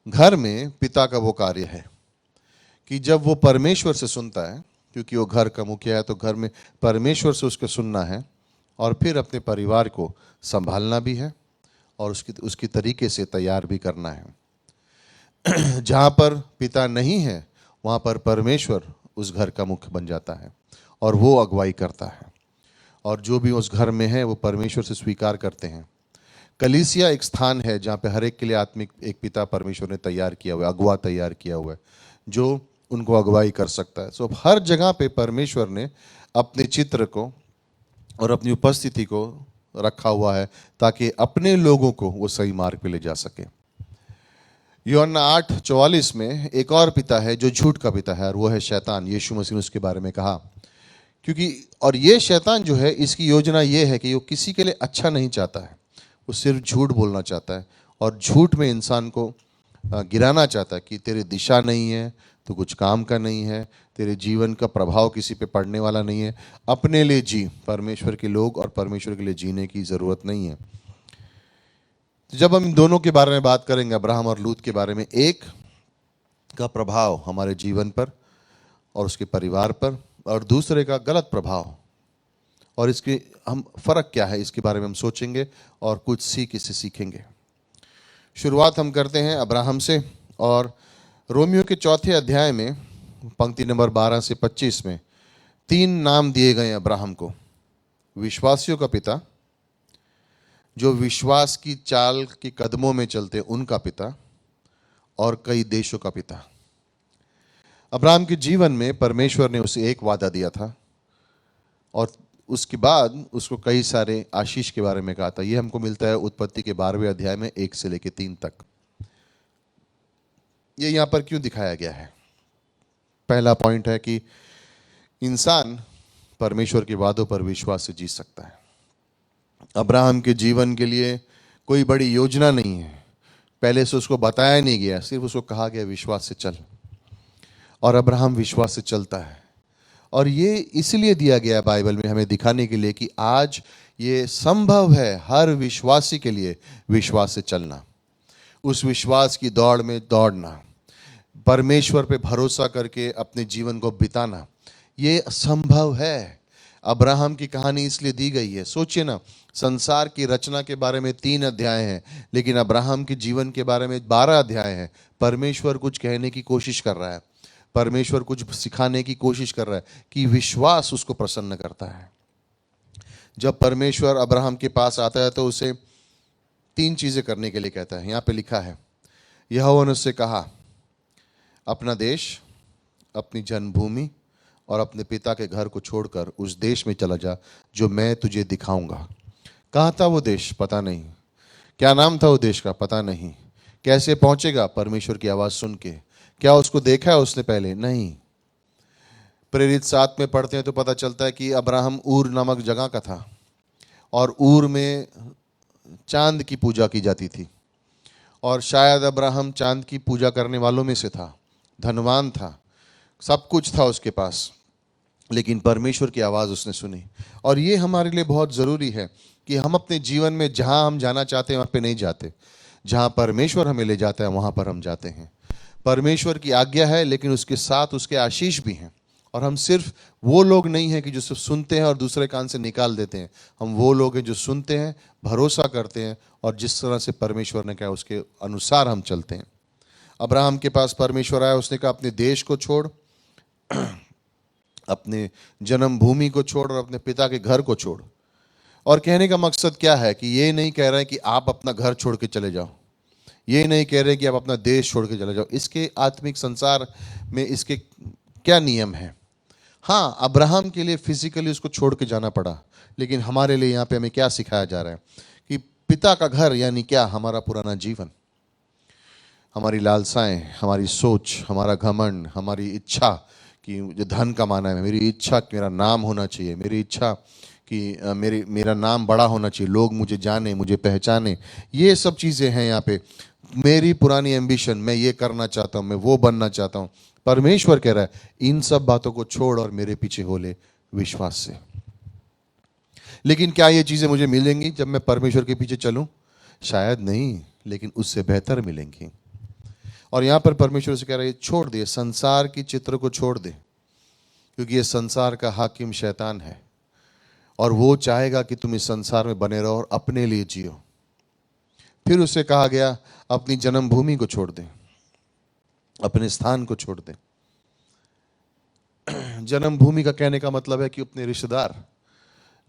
Speaker 2: घर में पिता का वो कार्य है कि जब वो परमेश्वर से सुनता है, क्योंकि वो घर का मुखिया है, तो घर में परमेश्वर से उसको सुनना है, और फिर अपने परिवार को संभालना भी है, और उसकी तरीके से तैयार भी करना है। जहाँ पर पिता नहीं है वहाँ पर परमेश्वर उस घर का मुख्य बन जाता है और वो अगुवाई करता है, और जो भी उस घर में है वो परमेश्वर से स्वीकार करते हैं। कलीसिया एक स्थान है जहाँ पे हर एक के लिए आत्मिक एक पिता परमेश्वर ने तैयार किया हुआ है, अगुवा तैयार किया हुआ है जो उनको अगुवाई कर सकता है। सो हर जगह पे परमेश्वर ने अपने चित्र को और अपनी उपस्थिति को रखा हुआ है ताकि अपने लोगों को वो सही मार्ग पे ले जा सके। यूहन्ना 8:44 में एक और पिता है जो झूठ का पिता है, और वो है शैतान। यीशु मसीह ने उसके बारे में कहा, क्योंकि और ये शैतान जो है इसकी योजना ये है कि वो किसी के लिए अच्छा नहीं चाहता है, वो सिर्फ झूठ बोलना चाहता है और झूठ में इंसान को गिराना चाहता है कि तेरी दिशा नहीं है, तो कुछ काम का नहीं है, तेरे जीवन का प्रभाव किसी पे पड़ने वाला नहीं है, अपने लिए जी, परमेश्वर के लोग और परमेश्वर के लिए जीने की ज़रूरत नहीं है। तो जब हम इन दोनों के बारे में बात करेंगे, अब्राहम और लूत के बारे में, एक का प्रभाव हमारे जीवन पर और उसके परिवार पर, और दूसरे का गलत प्रभाव, और इसके हम फ़र्क क्या है इसके बारे में हम सोचेंगे और कुछ सीख इससे सीखेंगे। शुरुआत हम करते हैं अब्राहम से, और रोमियो के 4 अध्याय में पंक्ति नंबर 12 से 25 में 3 नाम दिए गए अब्राहम को। विश्वासियों का पिता, जो विश्वास की चाल के कदमों में चलते उनका पिता, और कई देशों का पिता। अब्राहम के जीवन में परमेश्वर ने उसे एक वादा दिया था और उसके बाद उसको कई सारे आशीष के बारे में कहा था। यह हमको मिलता है उत्पत्ति के 12वें अध्याय में 1 से लेकर 3 तक। ये यहाँ पर क्यों दिखाया गया है? पहला पॉइंट है कि इंसान परमेश्वर के वादों पर विश्वास से जी सकता है। अब्राहम के जीवन के लिए कोई बड़ी योजना नहीं है, पहले से उसको बताया नहीं गया, सिर्फ उसको कहा गया विश्वास से चल, और अब्राहम विश्वास से चलता है। और ये इसलिए दिया गया बाइबल में हमें दिखाने के लिए कि आज ये संभव है हर विश्वासी के लिए विश्वास से चलना, उस विश्वास की दौड़ में दौड़ना, परमेश्वर पे भरोसा करके अपने जीवन को बिताना, ये संभव है। अब्राहम की कहानी इसलिए दी गई है। सोचिए ना, संसार की रचना के बारे में 3 अध्याय हैं, लेकिन अब्राहम के जीवन के बारे में 12 अध्याय हैं। परमेश्वर कुछ कहने की कोशिश कर रहा है, परमेश्वर कुछ सिखाने की कोशिश कर रहा है कि विश्वास उसको प्रसन्न करता है। जब परमेश्वर अब्राहम के पास आता है तो उसे 3 चीज़ें करने के लिए कहता है। यहाँ पे लिखा है, यहोवा ने उससे कहा, अपना देश, अपनी जन्मभूमि और अपने पिता के घर को छोड़कर उस देश में चला जा जो मैं तुझे दिखाऊंगा। कहाँ था वो देश? पता नहीं। क्या नाम था वो देश का? पता नहीं। कैसे पहुंचेगा? परमेश्वर की आवाज़ सुन के। क्या उसको देखा है उसने पहले? नहीं। प्रेरित 7 में पढ़ते हैं तो पता चलता है कि अब्राहम ऊर नामक जगह का था, और ऊर में चांद की पूजा की जाती थी, और शायद अब्राहम चांद की पूजा करने वालों में से था, धनवान था, सब कुछ था उसके पास, लेकिन परमेश्वर की आवाज़ उसने सुनी। और ये हमारे लिए बहुत ज़रूरी है कि हम अपने जीवन में जहाँ हम जाना चाहते हैं वहाँ पे नहीं जाते, जहाँ परमेश्वर हमें ले जाता है वहाँ पर हम जाते हैं। परमेश्वर की आज्ञा है, लेकिन उसके साथ उसके आशीष भी हैं। और हम सिर्फ वो लोग नहीं हैं कि जो सिर्फ सुनते हैं और दूसरे कान से निकाल देते हैं। हम वो लोग हैं जो सुनते हैं, भरोसा करते हैं, और जिस तरह से परमेश्वर ने कहा उसके अनुसार हम चलते हैं। अब्राहम के पास परमेश्वर आया, उसने कहा अपने देश को छोड़, अपने जन्मभूमि को छोड़ और अपने पिता के घर को छोड़। और कहने का मकसद क्या है कि ये नहीं कह रहे हैं कि आप अपना घर छोड़ के चले जाओ, ये नहीं कह रहे कि आप अपना देश छोड़ के चले जाओ। इसके आत्मिक संसार में इसके क्या नियम हैं? हाँ, अब्राहम के लिए फिजिकली उसको छोड़ के जाना पड़ा, लेकिन हमारे लिए यहाँ पे हमें क्या सिखाया जा रहा है कि पिता का घर यानी क्या? हमारा पुराना जीवन, हमारी लालसाएं, हमारी सोच, हमारा घमंड, हमारी इच्छा कि मुझे धन कमाना है, मेरी इच्छा कि मेरा नाम होना चाहिए, मेरी इच्छा कि मेरा नाम बड़ा होना चाहिए, लोग मुझे जाने, मुझे पहचाने, ये सब चीज़ें हैं यहाँ पे। मेरी पुरानी एम्बिशन, मैं ये करना चाहता हूँ, मैं वो बनना चाहता हूँ। परमेश्वर कह रहा है इन सब बातों को छोड़ और मेरे पीछे हो ले विश्वास से। लेकिन क्या ये चीज़ें मुझे मिलेंगी जब मैं परमेश्वर के पीछे चलूँ? शायद नहीं, लेकिन उससे बेहतर मिलेंगी। और यहाँ पर परमेश्वर से कह रहा है छोड़ दे, संसार की चित्र को छोड़ दे, क्योंकि ये संसार का हाकिम शैतान है और वो चाहेगा कि तुम इस संसार में बने रहो और अपने लिए जियो। फिर उसे कहा गया अपनी जन्मभूमि को छोड़ दे। अपने स्थान को छोड़ दें। जन्मभूमि का कहने का मतलब है कि अपने रिश्तेदार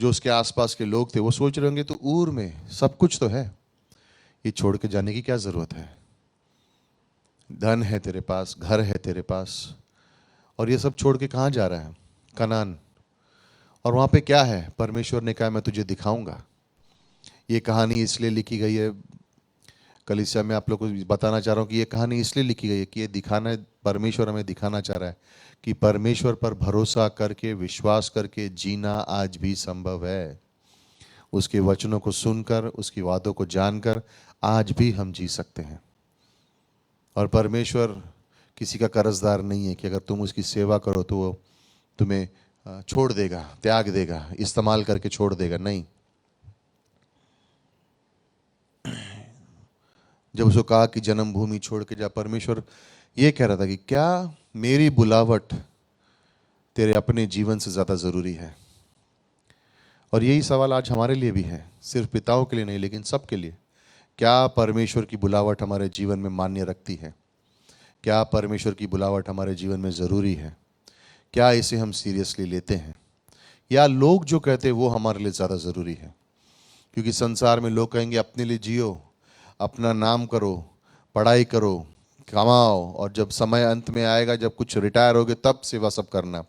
Speaker 2: जो उसके आसपास के लोग थे वो सोच रहे होंगे तो ऊर में सब कुछ तो है, ये छोड़ के जाने की क्या जरूरत है। धन है तेरे पास, घर है तेरे पास, और ये सब छोड़ के कहाँ जा रहा है? कनान। और वहाँ पे क्या है? परमेश्वर ने कहा मैं तुझे दिखाऊंगा। ये कहानी इसलिए लिखी गई है, कलीसिया में आप लोग को बताना चाह रहा हूँ कि ये कहानी इसलिए लिखी गई है कि ये दिखाना है, परमेश्वर हमें दिखाना चाह रहा है कि परमेश्वर पर भरोसा करके, विश्वास करके जीना आज भी संभव है। उसके वचनों को सुनकर, उसकी वादों को जानकर आज भी हम जी सकते हैं। और परमेश्वर किसी का कर्जदार नहीं है कि अगर तुम उसकी सेवा करो तो वो तुम्हें छोड़ देगा, त्याग देगा, इस्तेमाल करके छोड़ देगा। नहीं। जब उसको कहा कि जन्मभूमि छोड़ के जा, परमेश्वर ये कह रहा था कि क्या मेरी बुलावट तेरे अपने जीवन से ज़्यादा ज़रूरी है? और यही सवाल आज हमारे लिए भी है, सिर्फ पिताओं के लिए नहीं लेकिन सबके लिए। क्या परमेश्वर की बुलावट हमारे जीवन में मान्य रखती है? क्या परमेश्वर की बुलावट हमारे जीवन में ज़रूरी है? क्या इसे हम सीरियसली लेते हैं, या लोग जो कहते हैं वो हमारे लिए ज़्यादा ज़रूरी है? क्योंकि संसार में लोग कहेंगे अपने लिए जियो, अपना नाम करो, पढ़ाई करो, कमाओ, और जब समय अंत में आएगा, जब कुछ रिटायर होगे तब सेवा सब करना।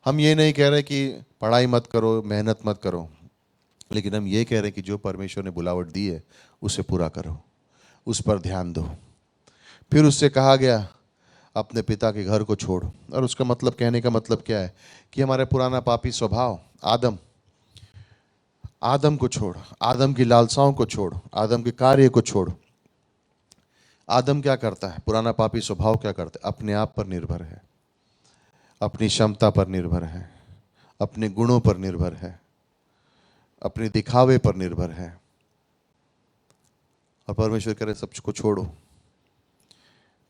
Speaker 2: हम ये नहीं कह रहे कि पढ़ाई मत करो, मेहनत मत करो, लेकिन हम ये कह रहे हैं कि जो परमेश्वर ने बुलावट दी है उसे पूरा करो, उस पर ध्यान दो। फिर उससे कहा गया अपने पिता के घर को छोड़। और उसका मतलब, कहने का मतलब क्या है कि हमारा पुराना पापी स्वभाव आदम को छोड़, आदम की लालसाओं को छोड़, आदम के कार्य को छोड़। आदम क्या करता है? पुराना पापी स्वभाव क्या करता है? अपने आप पर निर्भर है, अपनी क्षमता पर निर्भर है, अपने गुणों पर निर्भर है, अपने दिखावे पर निर्भर है। और परमेश्वर कह रहे सबको छोड़ो,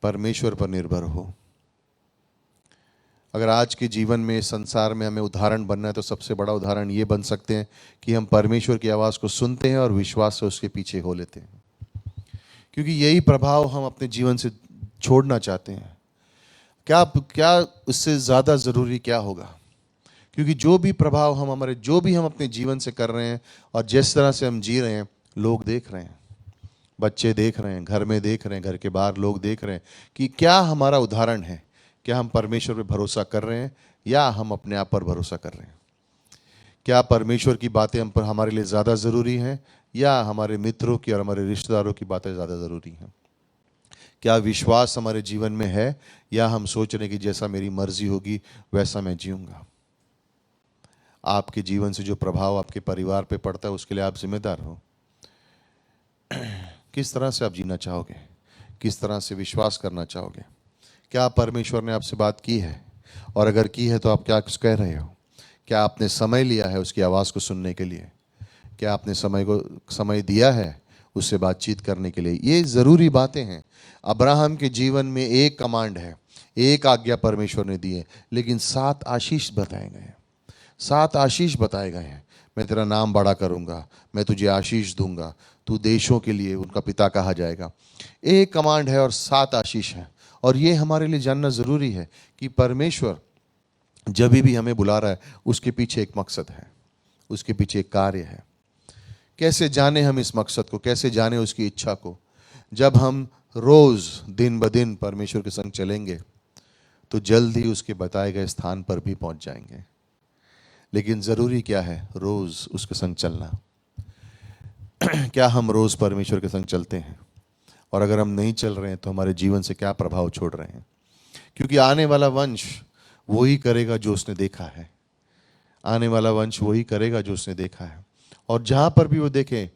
Speaker 2: परमेश्वर पर निर्भर हो। अगर आज के जीवन में, संसार में हमें उदाहरण बनना है तो सबसे बड़ा उदाहरण ये बन सकते हैं कि हम परमेश्वर की आवाज़ को सुनते हैं और विश्वास से उसके पीछे हो लेते हैं, क्योंकि यही प्रभाव हम अपने जीवन से छोड़ना चाहते हैं। क्या उससे ज़्यादा ज़रूरी क्या होगा? क्योंकि जो भी प्रभाव हम अपने जीवन से कर रहे हैं और जिस तरह से हम जी रहे हैं, लोग देख रहे हैं, बच्चे देख रहे हैं, घर में देख रहे हैं, घर के बाहर लोग देख रहे हैं कि क्या हमारा उदाहरण है। क्या हम परमेश्वर पर भरोसा कर रहे हैं या हम अपने आप पर भरोसा कर रहे हैं? क्या परमेश्वर की बातें हम पर हमारे लिए ज़्यादा ज़रूरी हैं या हमारे मित्रों की और हमारे रिश्तेदारों की बातें ज़्यादा ज़रूरी हैं? क्या विश्वास हमारे जीवन में है या हम सोच रहे हैं कि जैसा मेरी मर्जी होगी वैसा मैं जीऊँगा? आपके जीवन से जो प्रभाव आपके परिवार पे पड़ता है उसके लिए आप जिम्मेदार हो। किस तरह से आप जीना चाहोगे? किस तरह से विश्वास करना चाहोगे? क्या परमेश्वर ने आपसे बात की है? और अगर की है तो आप क्या कुछ कह रहे हो? क्या आपने समय लिया है उसकी आवाज़ को सुनने के लिए? क्या आपने समय दिया है उससे बातचीत करने के लिए? ये ज़रूरी बातें हैं। अब्राहम के जीवन में एक कमांड है, एक आज्ञा परमेश्वर ने दी है, लेकिन 7 आशीष बताए गए हैं। 7 आशीष बताए गए हैं। मैं तेरा नाम बड़ा करूँगा, मैं तुझे आशीष दूंगा, तू देशों के लिए उनका पिता कहा जाएगा। एक कमांड है और 7 आशीष हैं। और ये हमारे लिए जानना ज़रूरी है कि परमेश्वर जब भी हमें बुला रहा है उसके पीछे एक मकसद है, उसके पीछे एक कार्य है। कैसे जाने हम इस मकसद को? कैसे जाने उसकी इच्छा को? जब हम रोज़ दिन ब दिन परमेश्वर के संग चलेंगे तो जल्द ही उसके बताए गए स्थान पर भी पहुंच जाएंगे। लेकिन ज़रूरी क्या है? रोज़ उसके संग चलना। क्या हम रोज़ परमेश्वर के संग चलते हैं? और अगर हम नहीं चल रहे हैं तो हमारे जीवन से क्या प्रभाव छोड़ रहे हैं? क्योंकि आने वाला वंश वही करेगा जो उसने देखा है। आने वाला वंश वही करेगा जो उसने देखा है। और जहां पर भी वो देखे,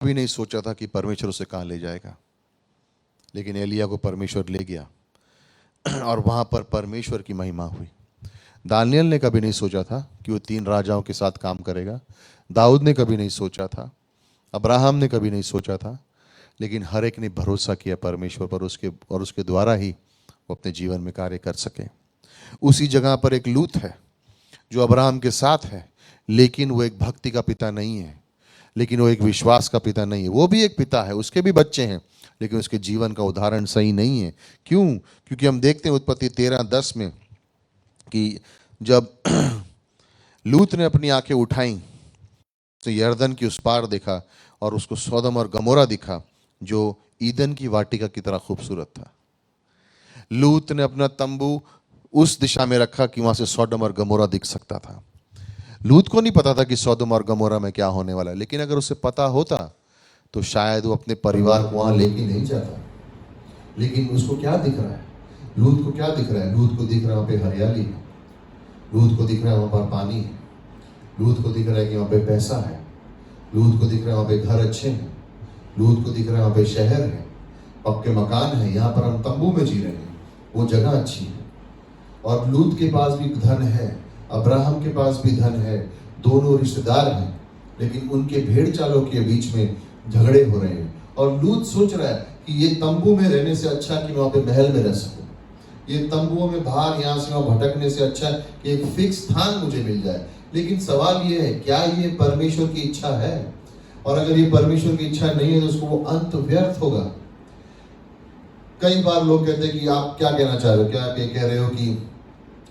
Speaker 2: भी नहीं सोचा था कि परमेश्वर उसे कहाँ ले जाएगा, लेकिन एलिया को परमेश्वर ले गया और वहां पर परमेश्वर की महिमा हुई। दानियल ने कभी नहीं सोचा था कि वो 3 राजाओं के साथ काम करेगा। दाऊद ने कभी नहीं सोचा था, अब्राहम ने कभी नहीं सोचा था, लेकिन हर एक ने भरोसा किया परमेश्वर पर, उसके द्वारा ही वो अपने जीवन में कार्य कर सके। उसी जगह पर एक लूत है जो अब्राहम के साथ है, लेकिन वो एक भक्ति का पिता नहीं है, लेकिन वो एक विश्वास का पिता नहीं है। वो भी एक पिता है, उसके भी बच्चे हैं, लेकिन उसके जीवन का उदाहरण सही नहीं है। क्यों? क्योंकि हम देखते हैं उत्पत्ति 13:10 में कि जब लूत ने अपनी आंखें उठाई तो यरदन की उस पार देखा और उसको सोदम और गमोरा दिखा जो ईदन की वाटिका की तरह खूबसूरत था। लूत ने अपना तंबू उस दिशा में रखा कि वहां से सोदम और गमोरा दिख सकता था। लूत को नहीं पता था कि सोदम और गमोरा में क्या होने वाला है, लेकिन अगर उसे पता होता तो शायद वो अपने परिवार को वहां लेके नहीं जाता। लेकिन उसको क्या दिख रहा है? लूत को क्या दिख रहा है? लूत को दिख रहा है वहां पे हरियाली है, लूत को दिख रहा है वहां पर पानी है, लूत को दिख रहा है कि वहां पे पैसा है, लूत को दिख रहा है वहां पे घर अच्छे हैं, लूत को दिख रहा है वहां पे शहर है, पक्के मकान है, यहाँ पर हम तंबू में जी रहे हैं, वो जगह अच्छी है। और लूत के पास भी धन है, अब्राहम के पास भी धन है, दोनों रिश्तेदार हैं, लेकिन उनके भेड़ चालों के बीच में झगड़े हो रहे हैं। और लूत सोच रहा है कि ये तंबू में रहने से अच्छा कि वहां पे महल में रह सकूं, ये तंबुओं में बाहर यहाँ से वहां भटकने से अच्छा कि एक फिक्स स्थान मुझे मिल जाए। लेकिन सवाल ये है, क्या ये परमेश्वर की इच्छा है? और अगर ये परमेश्वर की इच्छा नहीं है तो उसको वो अंत व्यर्थ होगा। कई बार लोग कहते हैं कि आप क्या कहना चाह रहे हो, क्या आप ये कह रहे हो कि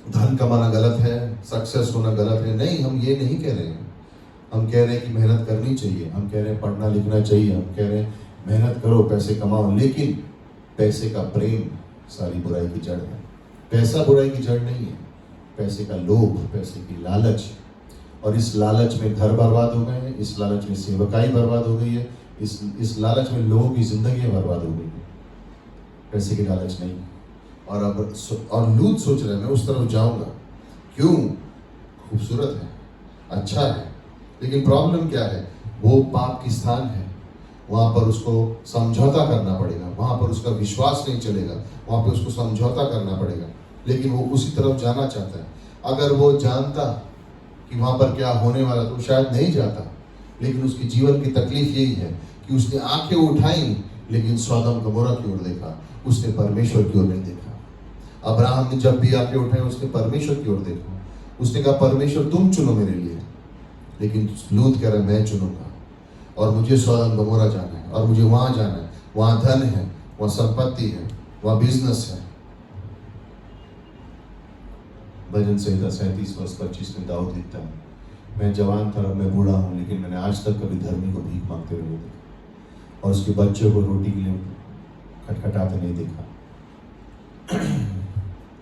Speaker 2: धन कमाना गलत है, सक्सेस होना गलत है? नहीं, हम ये नहीं कह रहे हैं। हम कह रहे हैं कि मेहनत करनी चाहिए, हम कह रहे हैं पढ़ना लिखना चाहिए, हम कह रहे हैं मेहनत करो, पैसे कमाओ, लेकिन पैसे का प्रेम सारी बुराई की जड़ है। पैसा बुराई की जड़ नहीं है, पैसे का लोभ, पैसे की लालच, और इस लालच में घर बर्बाद हो गए हैं, इस लालच में सेवकाई बर्बाद हो गई है, इस लालच में लोगों की जिंदगी बर्बाद हो गई है। पैसे की लालच नहीं। और लूत सोच रहा है मैं उस तरफ जाऊंगा, क्यों? खूबसूरत है, अच्छा है, लेकिन प्रॉब्लम क्या है? वो पाप की स्थान है, वहां पर उसको समझौता करना पड़ेगा, वहां पर उसका विश्वास नहीं चलेगा, वहां पर उसको समझौता करना पड़ेगा। लेकिन वो उसी तरफ जाना चाहता है। अगर वो जानता कि वहां पर क्या होने वाला तो शायद नहीं जाता, लेकिन उसके जीवन की तकलीफ यही है कि उसने आंखें उठाई लेकिन सौदम गमोरा की ओर देखा, उसने परमेश्वर की ओर नहीं देखा। अब्राहम ने जब भी आंखें उठाई उसने परमेश्वर की ओर देखा, उसने कहा परमेश्वर तुम चुनो मेरे लिए। लेकिन लूत कह रहा मैं चुनूंगा और मुझे सौदम गमोरा जाना है और मुझे वहां जाना है, वहां धन है, वहां संपत्ति है, वहां बिजनेस है। भजन संहिता 37:25 में दाऊद लिखता है, मैं जवान था, मैं बूढ़ा हूं, लेकिन मैंने आज तक कभी धर्मी को भीख मांगते हुए नहीं देखा और उसके बच्चों को रोटी के लिए खटखटाते नहीं देखा।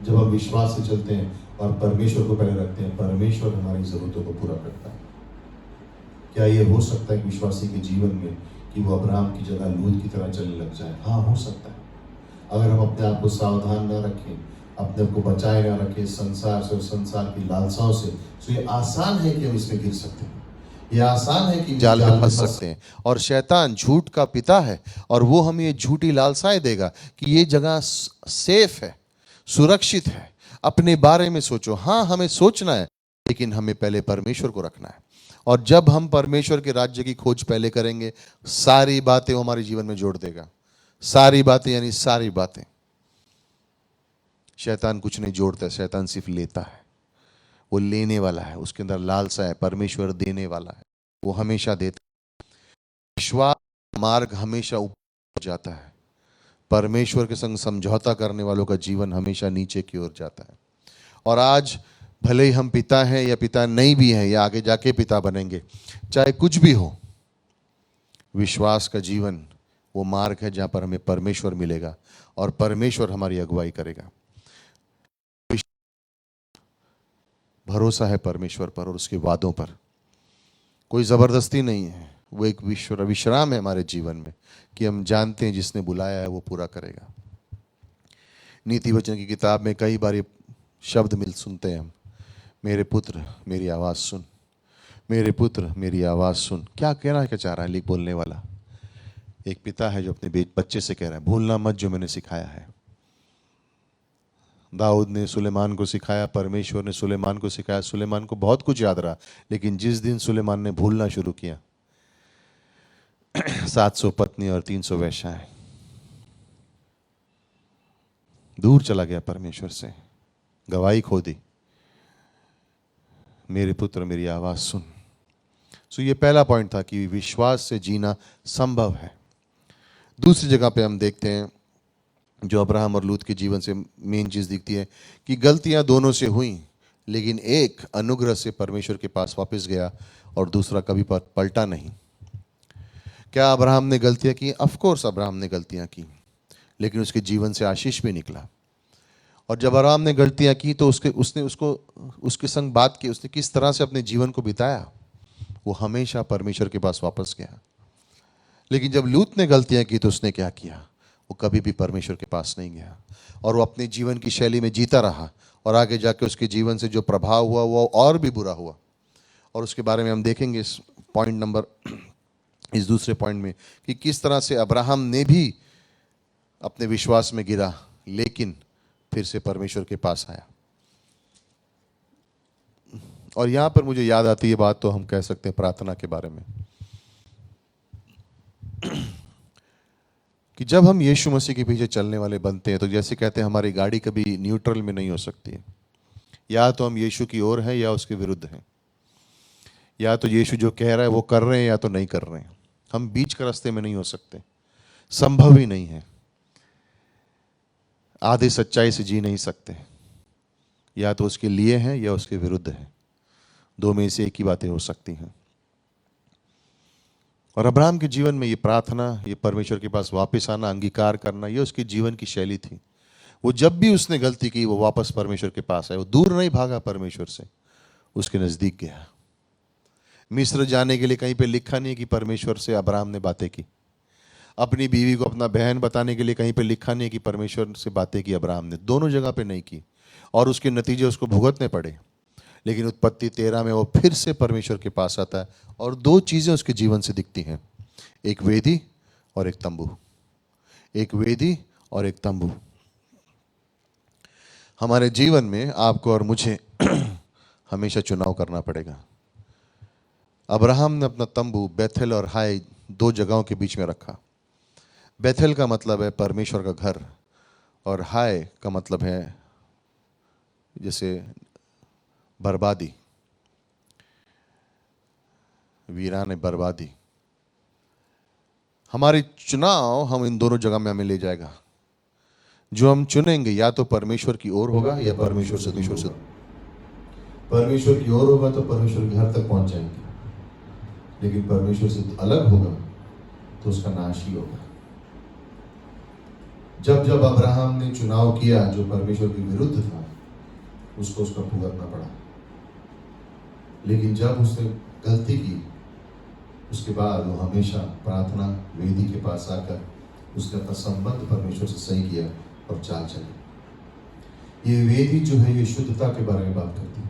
Speaker 2: जब हम विश्वास से चलते हैं और परमेश्वर को पहले रखते हैं, परमेश्वर हमारी जरूरतों को पूरा करता है। क्या ये हो सकता है कि विश्वासी के जीवन में कि वो अब्राहम की जगह लूत की तरह चलने लग जाए? हाँ, हो सकता है। अगर हम अपने आप को सावधान न रखें, अपने आप को बचाए ना रखें संसार से और संसार की लालसाओं से, तो ये आसान है कि हम इसमें गिर सकते हैं, ये आसान है कि जाल में फंस सकते हैं। और शैतान झूठ का पिता है और वो हमें ये झूठी लालसाएं देगा कि ये जगह सेफ है, सुरक्षित है, अपने बारे में सोचो। हाँ, हमें सोचना है, लेकिन हमें पहले परमेश्वर को रखना है। और जब हम परमेश्वर के राज्य की खोज पहले करेंगे, सारी बातें वो हमारे जीवन में जोड़ देगा। सारी बातें यानी सारी बातें। शैतान कुछ नहीं जोड़ता, शैतान सिर्फ लेता है, वो लेने वाला है, उसके अंदर लालसा है। परमेश्वर देने वाला है, वो हमेशा देता है। विश्वास मार्ग हमेशा ऊपर जाता है, परमेश्वर के संग समझौता करने वालों का जीवन हमेशा नीचे की ओर जाता है। और आज भले ही हम पिता हैं या पिता नहीं भी हैं या आगे जाके पिता बनेंगे, चाहे कुछ भी हो, विश्वास का जीवन वो मार्ग है जहां पर हमें परमेश्वर मिलेगा और परमेश्वर हमारी अगुवाई करेगा। भरोसा है परमेश्वर पर और उसके वादों पर, कोई जबरदस्ती नहीं है। वो एक विश्राम है हमारे जीवन में कि हम जानते हैं जिसने बुलाया है वो पूरा करेगा। नीति वचन की किताब में कई बार ये शब्द सुनते हैं हम, मेरे पुत्र मेरी आवाज़ सुन, मेरे पुत्र मेरी आवाज़ सुन। क्या कहना क्या चाह रहा है लिख बोलने वाला? एक पिता है जो अपने बच्चे से कह रहा है, भूलना मत जो मैंने सिखाया है। दाऊद ने सुलेमान को सिखाया, परमेश्वर ने सुलेमान को सिखाया। सुलेमान को बहुत कुछ याद रहा, लेकिन जिस दिन सुलेमान ने भूलना शुरू किया, 700 पत्नी और 300 वेश्याएं, दूर चला गया परमेश्वर से। गवाही खो दी, मेरे पुत्र मेरी आवाज़ सुन। सो ये पहला पॉइंट था कि विश्वास से जीना संभव है। दूसरी जगह पे हम देखते हैं जो अब्राहम और लूत के जीवन से मेन चीज़ दिखती है कि गलतियां दोनों से हुई, लेकिन एक अनुग्रह से परमेश्वर के पास वापस गया और दूसरा कभी पलटा नहीं। क्या अब्राहम ने गलतियां की? ऑफ कोर्स अब्राहम ने गलतियां की, लेकिन उसके जीवन से आशीष भी निकला। और जब अब्राहम ने गलतियां की तो उसने उसके संग बात की, उसने किस तरह से अपने जीवन को बिताया, वो हमेशा परमेश्वर के पास वापस गया। लेकिन जब लूत ने गलतियां की तो उसने क्या किया? वो कभी भी परमेश्वर के पास नहीं गया और वो अपने जीवन की शैली में जीता रहा, और आगे जाके उसके जीवन से जो प्रभाव हुआ वो और भी बुरा हुआ। और उसके बारे में हम देखेंगे इस दूसरे पॉइंट में कि किस तरह से अब्राहम ने भी अपने विश्वास में गिरा, लेकिन फिर से परमेश्वर के पास आया। और यहां पर मुझे याद आती है बात, तो हम कह सकते हैं प्रार्थना के बारे में, कि जब हम यीशु मसीह के पीछे चलने वाले बनते हैं तो जैसे कहते हैं हमारी गाड़ी कभी न्यूट्रल में नहीं हो सकती है। या तो हम यीशु की ओर हैं या उसके विरुद्ध हैं, या तो यीशु जो कह रहा है वो कर रहे हैं या तो नहीं कर रहे हैं। हम बीच के रास्ते में नहीं हो सकते, संभव ही नहीं है। आधे सच्चाई से जी नहीं सकते, या तो उसके लिए हैं या उसके विरुद्ध हैं। दो में से एक ही बातें हो सकती हैं। और अब्राहम के जीवन में ये प्रार्थना, ये परमेश्वर के पास वापस आना, अंगीकार करना, ये उसकी जीवन की शैली थी। वो जब भी उसने गलती की वो वापस परमेश्वर के पास आया। वो दूर नहीं भागा परमेश्वर से, उसके नजदीक गया। मिस्र जाने के लिए कहीं पे लिखा नहीं है कि परमेश्वर से अब्राहम ने बातें की। अपनी बीवी को अपना बहन बताने के लिए कहीं पे लिखा नहीं है कि परमेश्वर से बातें की अब्राहम ने। दोनों जगह पे नहीं की और उसके नतीजे उसको भुगतने पड़े। लेकिन उत्पत्ति 13 में वो फिर से परमेश्वर के पास आता है और दो चीज़ें उसके जीवन से दिखती हैं, एक वेदी और एक तंबू। एक वेदी और एक तंबू। हमारे जीवन में आपको और मुझे हमेशा चुनाव करना पड़ेगा। अब्राहम ने अपना तंबू बेथेल और हाय दो जगहों के बीच में रखा। बेथेल का मतलब है परमेश्वर का घर, और हाय का मतलब है जैसे बर्बादी, वीरान बर्बादी। हमारे चुनाव हम इन दोनों जगह में हमें ले जाएगा। जो हम चुनेंगे या तो परमेश्वर की ओर होगा या परमेश्वर से दूर। परमेश्वर की ओर होगा तो परमेश्वर के घर तक पहुंच जाएंगे, लेकिन परमेश्वर से अलग होगा तो उसका नाश ही होगा। जब जब अब्राहम ने चुनाव किया जो परमेश्वर के विरुद्ध था, उसको उसका भुगतना पड़ा। लेकिन जब उसने गलती की, उसके बाद वो हमेशा प्रार्थना वेदी के पास आकर उसने अपना संबंध परमेश्वर से सही किया और चाल चले। ये वेदी जो है ये शुद्धता के बारे में बात करती है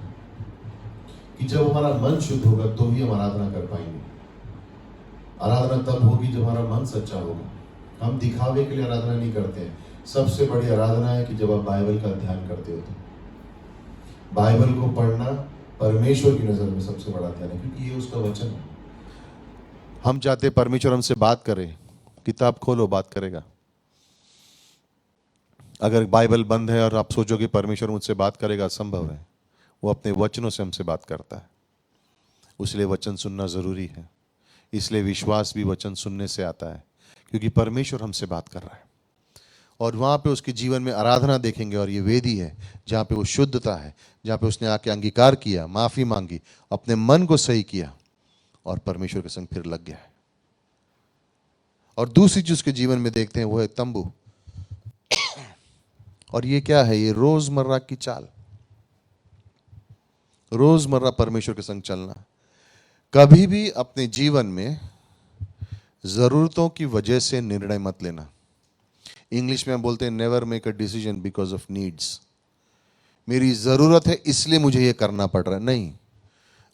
Speaker 2: कि जब हमारा मन शुद्ध होगा तो ही हम आराधना कर पाएंगे। आराधना तब होगी जब हमारा मन सच्चा होगा। हम दिखावे के लिए आराधना नहीं करते हैं। सबसे बड़ी आराधना है कि जब आप बाइबल का अध्ययन करते हो तो बाइबल को पढ़ना परमेश्वर की नजर में सबसे बड़ा अध्ययन है, क्योंकि ये उसका वचन है। हम चाहते परमेश्वर हमसे बात करे, किताब खोलो, बात करेगा। अगर बाइबल बंद है और आप सोचो कि परमेश्वर मुझसे बात करेगा, असंभव है। वो अपने वचनों से हमसे बात करता है, इसलिए वचन सुनना जरूरी है। इसलिए विश्वास भी वचन सुनने से आता है, क्योंकि परमेश्वर हमसे बात कर रहा है। और वहाँ पे उसके जीवन में आराधना देखेंगे, और ये वेदी है जहाँ पे वो शुद्धता है, जहाँ पे उसने आके अंगीकार किया, माफ़ी मांगी, अपने मन को सही किया और परमेश्वर के संग फिर लग गया है। और दूसरी चीज उसके जीवन में देखते हैं वो है तंबू। और ये क्या है? ये रोजमर्रा की चाल, रोजमर्रा परमेश्वर के संग चलना। कभी भी अपने जीवन में जरूरतों की वजह से निर्णय मत लेना। इंग्लिश में हम बोलते हैं never make a decision because of needs. मेरी जरूरत है इसलिए मुझे ये करना पड़ रहा है, नहीं।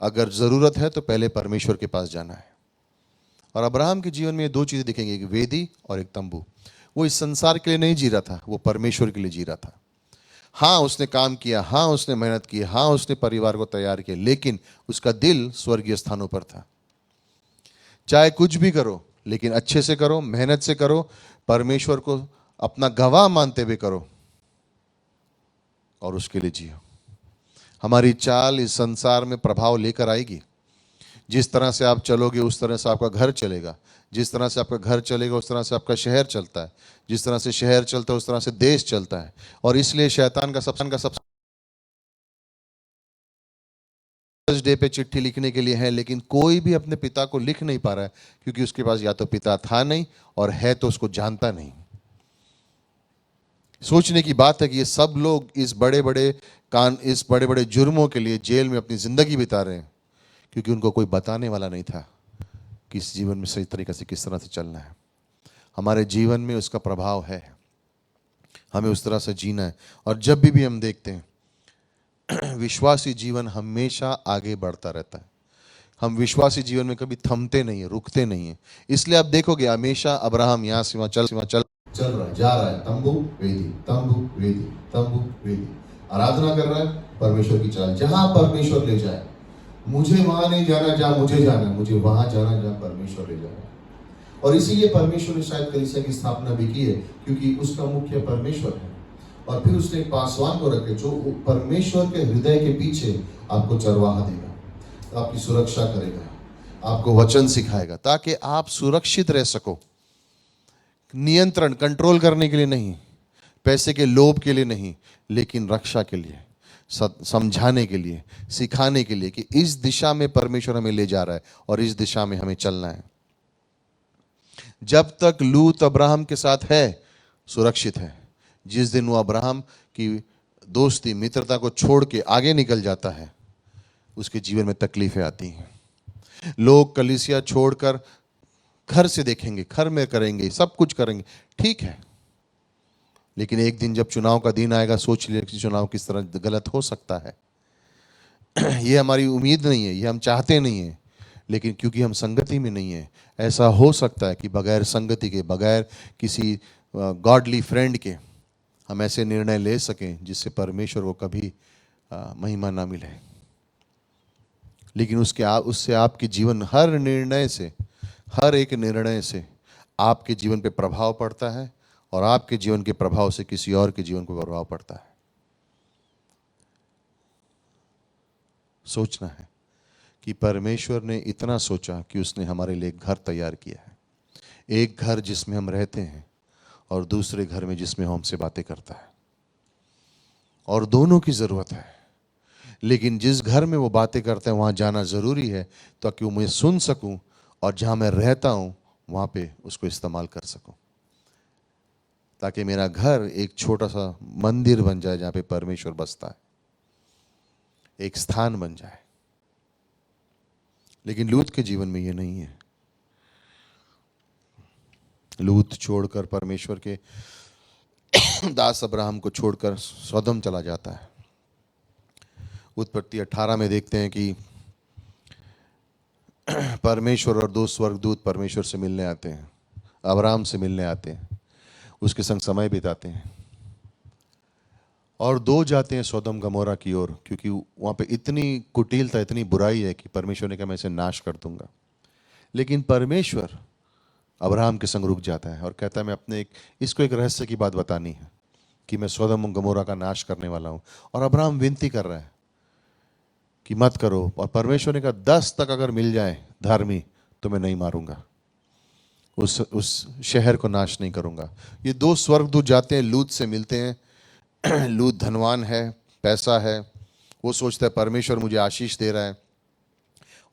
Speaker 2: अगर जरूरत है तो पहले परमेश्वर के पास जाना है। और अब्राहम के जीवन में ये दो चीजें दिखेंगी, एक वेदी और एक तंबू। वो इस संसार के लिए नहीं जी रहा था, वो परमेश्वर के लिए जी रहा था। हाँ उसने काम किया, हाँ उसने मेहनत की, हाँ उसने परिवार को तैयार किया, लेकिन उसका दिल स्वर्गीय स्थानों पर था। चाहे कुछ भी करो, लेकिन अच्छे से करो, मेहनत से करो, परमेश्वर को अपना गवाह मानते हुए करो। और उसके लिए जियो। हमारी चाल इस संसार में प्रभाव लेकर आएगी। जिस तरह से आप चलोगे उस तरह से आपका घर चलेगा, जिस तरह से आपका घर चलेगा उस तरह से आपका शहर चलता है, जिस तरह से शहर चलता है उस तरह से देश चलता है। और इसलिए शैतान का सब डे पे चिट्ठी लिखने के लिए है, लेकिन कोई भी अपने पिता को लिख नहीं पा रहा है, क्योंकि उसके पास या तो पिता था नहीं और है तो उसको जानता नहीं। सोचने की बात है कि ये सब लोग इस बड़े बड़े जुर्मों के लिए जेल में अपनी जिंदगी बिता रहे हैं, क्योंकि उनको कोई बताने वाला नहीं था कि इस जीवन में सही तरीके से किस तरह से चलना है। हमारे जीवन में उसका प्रभाव है, हमें उस तरह से जीना है। और जब भी हम देखते हैं विश्वासी जीवन हमेशा आगे बढ़ता रहता है। हम विश्वासी जीवन में कभी थमते नहीं है, रुकते नहीं है। इसलिए आप देखोगे हमेशा अब्राहम यहाँ से वहाँ चल रहा है, जा रहा है, तंबू वेदी, तंबू वेदी, तंबू वेदी, आराधना कर रहा है। परमेश्वर की चाल, जहां परमेश्वर ले जाए, मुझे वहां नहीं जाना जहां मुझे जाना, मुझे वहां जाना जहां परमेश्वर ले जाए। और इसीलिए परमेश्वर ने शायद कलीसिया की स्थापना भी की है, क्योंकि उसका मुख्य परमेश्वर है। और फिर उसने एक पासवान को रखे जो परमेश्वर के हृदय के पीछे आपको चरवाहा देगा, आपकी सुरक्षा करेगा, आपको वचन सिखाएगा, ताकि आप सुरक्षित रह सको। नियंत्रण, कंट्रोल करने के लिए नहीं, पैसे के लोभ के लिए नहीं, लेकिन रक्षा के लिए, समझाने के लिए, सिखाने के लिए कि इस दिशा में परमेश्वर हमें ले जा रहा है और इस दिशा में हमें चलना है। जब तक लूत अब्राहम के साथ है सुरक्षित है। जिस दिन वो अब्राहम की दोस्ती, मित्रता को छोड़ के आगे निकल जाता है, उसके जीवन में तकलीफें आती हैं। लोग कलीसिया छोड़कर घर से देखेंगे, घर में करेंगे, सब कुछ करेंगे, ठीक है, लेकिन एक दिन जब चुनाव का दिन आएगा, सोच लीजिए कि चुनाव किस तरह गलत हो सकता है। ये हमारी उम्मीद नहीं है, ये हम चाहते नहीं हैं, लेकिन क्योंकि हम संगति में नहीं है, ऐसा हो सकता है कि बगैर संगति के, बगैर किसी गॉडली फ्रेंड के हम ऐसे निर्णय ले सकें जिससे परमेश्वर को कभी महिमा ना मिले। लेकिन उससे आपके जीवन, हर निर्णय से, हर एक निर्णय से आपके जीवन पे प्रभाव पड़ता है और आपके जीवन के प्रभाव से किसी और के जीवन पर प्रभाव पड़ता है। सोचना है कि परमेश्वर ने इतना सोचा कि उसने हमारे लिए एक घर तैयार किया है, एक घर जिसमें हम रहते हैं और दूसरे घर में जिसमें हमसे बातें करता है, और दोनों की ज़रूरत है। लेकिन जिस घर में वो बातें करते हैं वहाँ जाना ज़रूरी है, ताकि वो मुझे सुन सकूं और जहाँ मैं रहता हूँ वहाँ पे उसको इस्तेमाल कर सकूं, ताकि मेरा घर एक छोटा सा मंदिर बन जाए जहाँ पे परमेश्वर बसता है, एक स्थान बन जाए। लेकिन लूत के जीवन में ये नहीं है। लूत छोड़कर, परमेश्वर के दास अब्राहम को छोड़कर सौदम चला जाता है। उत्पत्ति 18 में देखते हैं कि परमेश्वर और दो स्वर्गदूत परमेश्वर से मिलने आते हैं, अब्राहम से मिलने आते हैं, उसके संग समय बिताते हैं, और दो जाते हैं सौदम गमोरा की ओर, क्योंकि वहाँ पे इतनी कुटिलता, इतनी बुराई है कि परमेश्वर ने कहा मैं इसे नाश कर दूंगा। लेकिन परमेश्वर अब्राहम के संग रुक जाता है और कहता है मैं अपने इसको एक रहस्य की बात बतानी है कि मैं सौदम गमोरा का नाश करने वाला हूँ। और अब्राहम विनती कर रहा है कि मत करो, और परमेश्वर ने कहा 10 तक अगर मिल जाए धार्मी तो मैं नहीं मारूंगा, उस शहर को नाश नहीं करूंगा। ये दो स्वर्गदूत जाते हैं, लूत से मिलते हैं। लूत धनवान है, पैसा है, वो सोचता है परमेश्वर मुझे आशीष दे रहा है,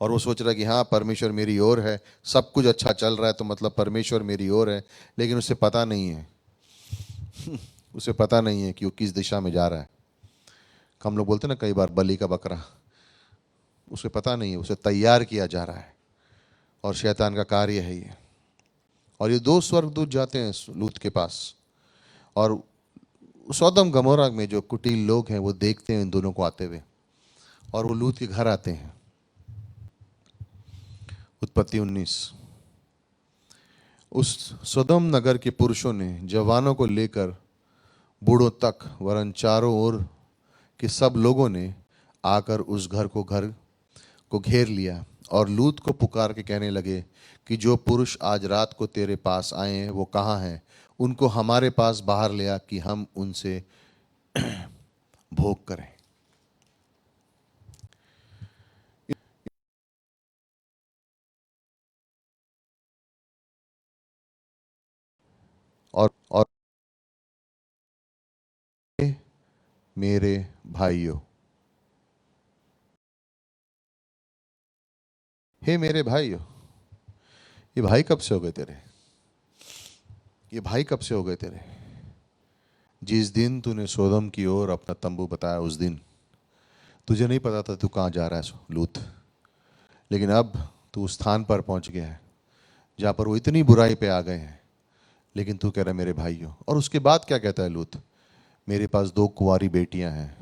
Speaker 2: और वो सोच रहा है कि हाँ परमेश्वर मेरी ओर है, सब कुछ अच्छा चल रहा है तो मतलब परमेश्वर मेरी ओर है। लेकिन उसे पता नहीं है उसे पता नहीं है कि वो किस दिशा में जा रहा है। हम लोग बोलते हैं ना कई बार बलि का बकरा, उसे पता नहीं है, उसे तैयार किया जा रहा है, और शैतान का कार्य है ये। और ये दो स्वर्गदूत जाते हैं लूत के पास, और सौदम गमोरा में जो कुटिल लोग हैं वो देखते हैं इन दोनों को आते हुए, और वो लूत के घर आते हैं। उत्पत्ति 19। उस सदोम नगर के पुरुषों ने जवानों को लेकर बूढ़ों तक, वरन चारों ओर के सब लोगों ने आकर उस घर को घेर लिया, और लूत को पुकार के कहने लगे कि जो पुरुष आज रात को तेरे पास आए हैं वो कहाँ हैं, उनको हमारे पास बाहर ले आ कि हम उनसे भोग करें। और मेरे भाइयों, हे मेरे भाइयों, ये भाई कब से हो गए तेरे? ये भाई कब से हो गए तेरे? जिस दिन तूने सोदम की ओर अपना तंबू बताया, उस दिन तुझे नहीं पता था तू कहाँ जा रहा है लूत, लेकिन अब तू उस स्थान पर पहुंच गया है जहाँ पर वो इतनी बुराई पे आ गए हैं, लेकिन तू कह रहा है मेरे भाइयों। और उसके बाद क्या कहता है लूत? मेरे पास 2 कुंवारी बेटियां हैं,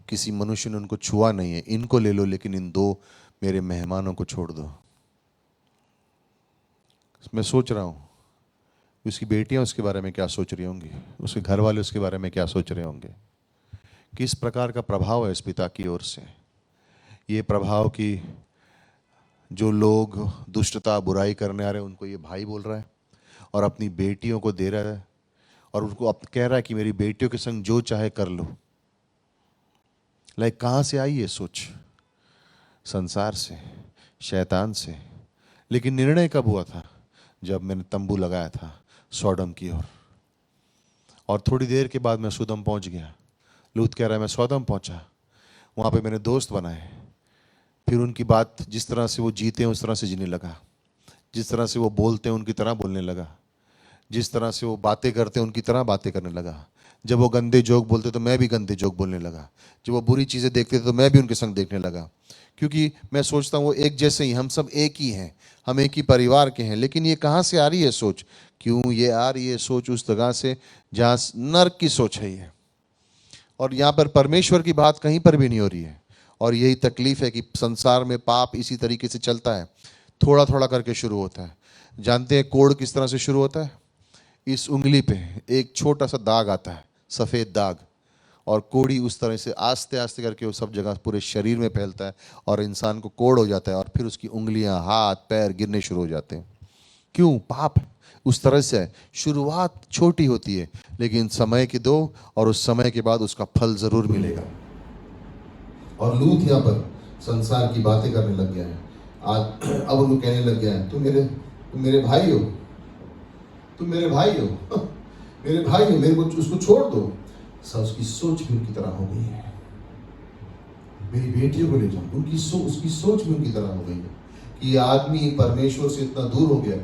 Speaker 2: किसी मनुष्य ने उनको छुआ नहीं है, इनको ले लो, लेकिन इन 2 मेरे मेहमानों को छोड़ दो। मैं सोच रहा हूँ उसकी बेटियां उसके बारे में क्या सोच रही होंगी, उसके घर वाले उसके बारे में क्या सोच रहे होंगे। किस प्रकार का प्रभाव है इस पिता की ओर से? ये प्रभाव कि जो लोग दुष्टता बुराई करने आ रहे हैं उनको ये भाई बोल रहा है, और अपनी बेटियों को दे रहा है, और उनको अब कह रहा है कि मेरी बेटियों के संग जो चाहे कर लो। लाइक कहाँ से आई ये सोच? संसार से, शैतान से। लेकिन निर्णय कब हुआ था? जब मैंने तंबू लगाया था सोडम की ओर, और थोड़ी देर के बाद मैं सुदम पहुंच गया। लूत कह रहा है मैं सोदम पहुंचा, वहाँ पे मैंने दोस्त बनाए, फिर उनकी बात जिस तरह से वो जीते हैं उस तरह से जीने लगा, जिस तरह से वो बोलते हैं उनकी तरह बोलने लगा, जिस तरह से वो बातें करते हैं उनकी तरह बातें करने लगा। जब वो गंदे जोक बोलते तो मैं भी गंदे जोक बोलने लगा, जब वो बुरी चीज़ें देखते थे तो मैं भी उनके संग देखने लगा, क्योंकि मैं सोचता हूँ वो एक जैसे ही, हम सब एक ही हैं, हम एक ही परिवार के हैं। लेकिन ये कहाँ से आ रही है सोच? क्यों ये आ रही है सोच? उस जगह से जहाँ नर्क की सोच है ये, और यहाँ पर परमेश्वर की बात कहीं पर भी नहीं हो रही है। और यही तकलीफ है कि संसार में पाप इसी तरीके से चलता है, थोड़ा थोड़ा करके शुरू होता है। जानते हैं कोढ़ किस तरह से शुरू होता है? इस उंगली पे एक छोटा सा दाग आता है, सफ़ेद दाग, और कोढ़ी उस तरह से आस्ते आस्ते करके वो सब जगह पूरे शरीर में फैलता है, और इंसान को कोढ़ हो जाता है, और फिर उसकी उंगलियां, हाथ, पैर गिरने शुरू हो जाते हैं। क्यों? पाप उस तरह से है। शुरुआत छोटी होती है, लेकिन समय की दो, और उस समय के बाद उसका फल जरूर मिलेगा। और लूत यहाँ पर संसार की बातें करने लग गया है। आज अब उनको कहने लग गया है, तुम मेरे भाई हो, तुम मेरे भाई हो, मेरे भाई हो, मेरे को उसको छोड़ दो। सब उसकी सोच भी उनकी तरह हो गई है। मेरी बेटियों को ले जाओ, उसकी सोच भी उनकी तरह हो गई है कि ये आदमी परमेश्वर से इतना दूर हो गया।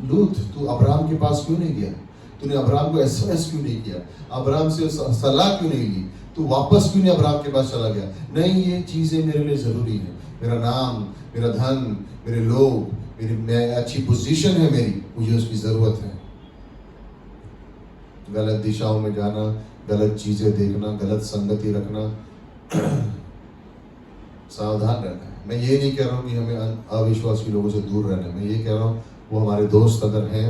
Speaker 2: लूत, तू अब्राहम के पास क्यों नहीं गया? तूने अब्राहम को एसएमएस क्यों नहीं किया? अब्राहम से सलाह क्यों नहीं ली? तू वापस क्यों नहीं अब्राहम के पास चला गया? नहीं, ये चीजें मेरे लिए जरूरी है। मेरा नाम, मेरा धन, मेरे लोग, मैं अच्छी पोजीशन है मेरी, मुझे उसकी जरूरत है। गलत दिशाओं में जाना, गलत चीजें देखना, गलत संगति रखना, सावधान रहना है। मैं ये नहीं कह रहा हूँ कि हमें अविश्वासी लोगों से दूर रहना है। मैं ये कह रहा हूँ वो हमारे दोस्त अगर हैं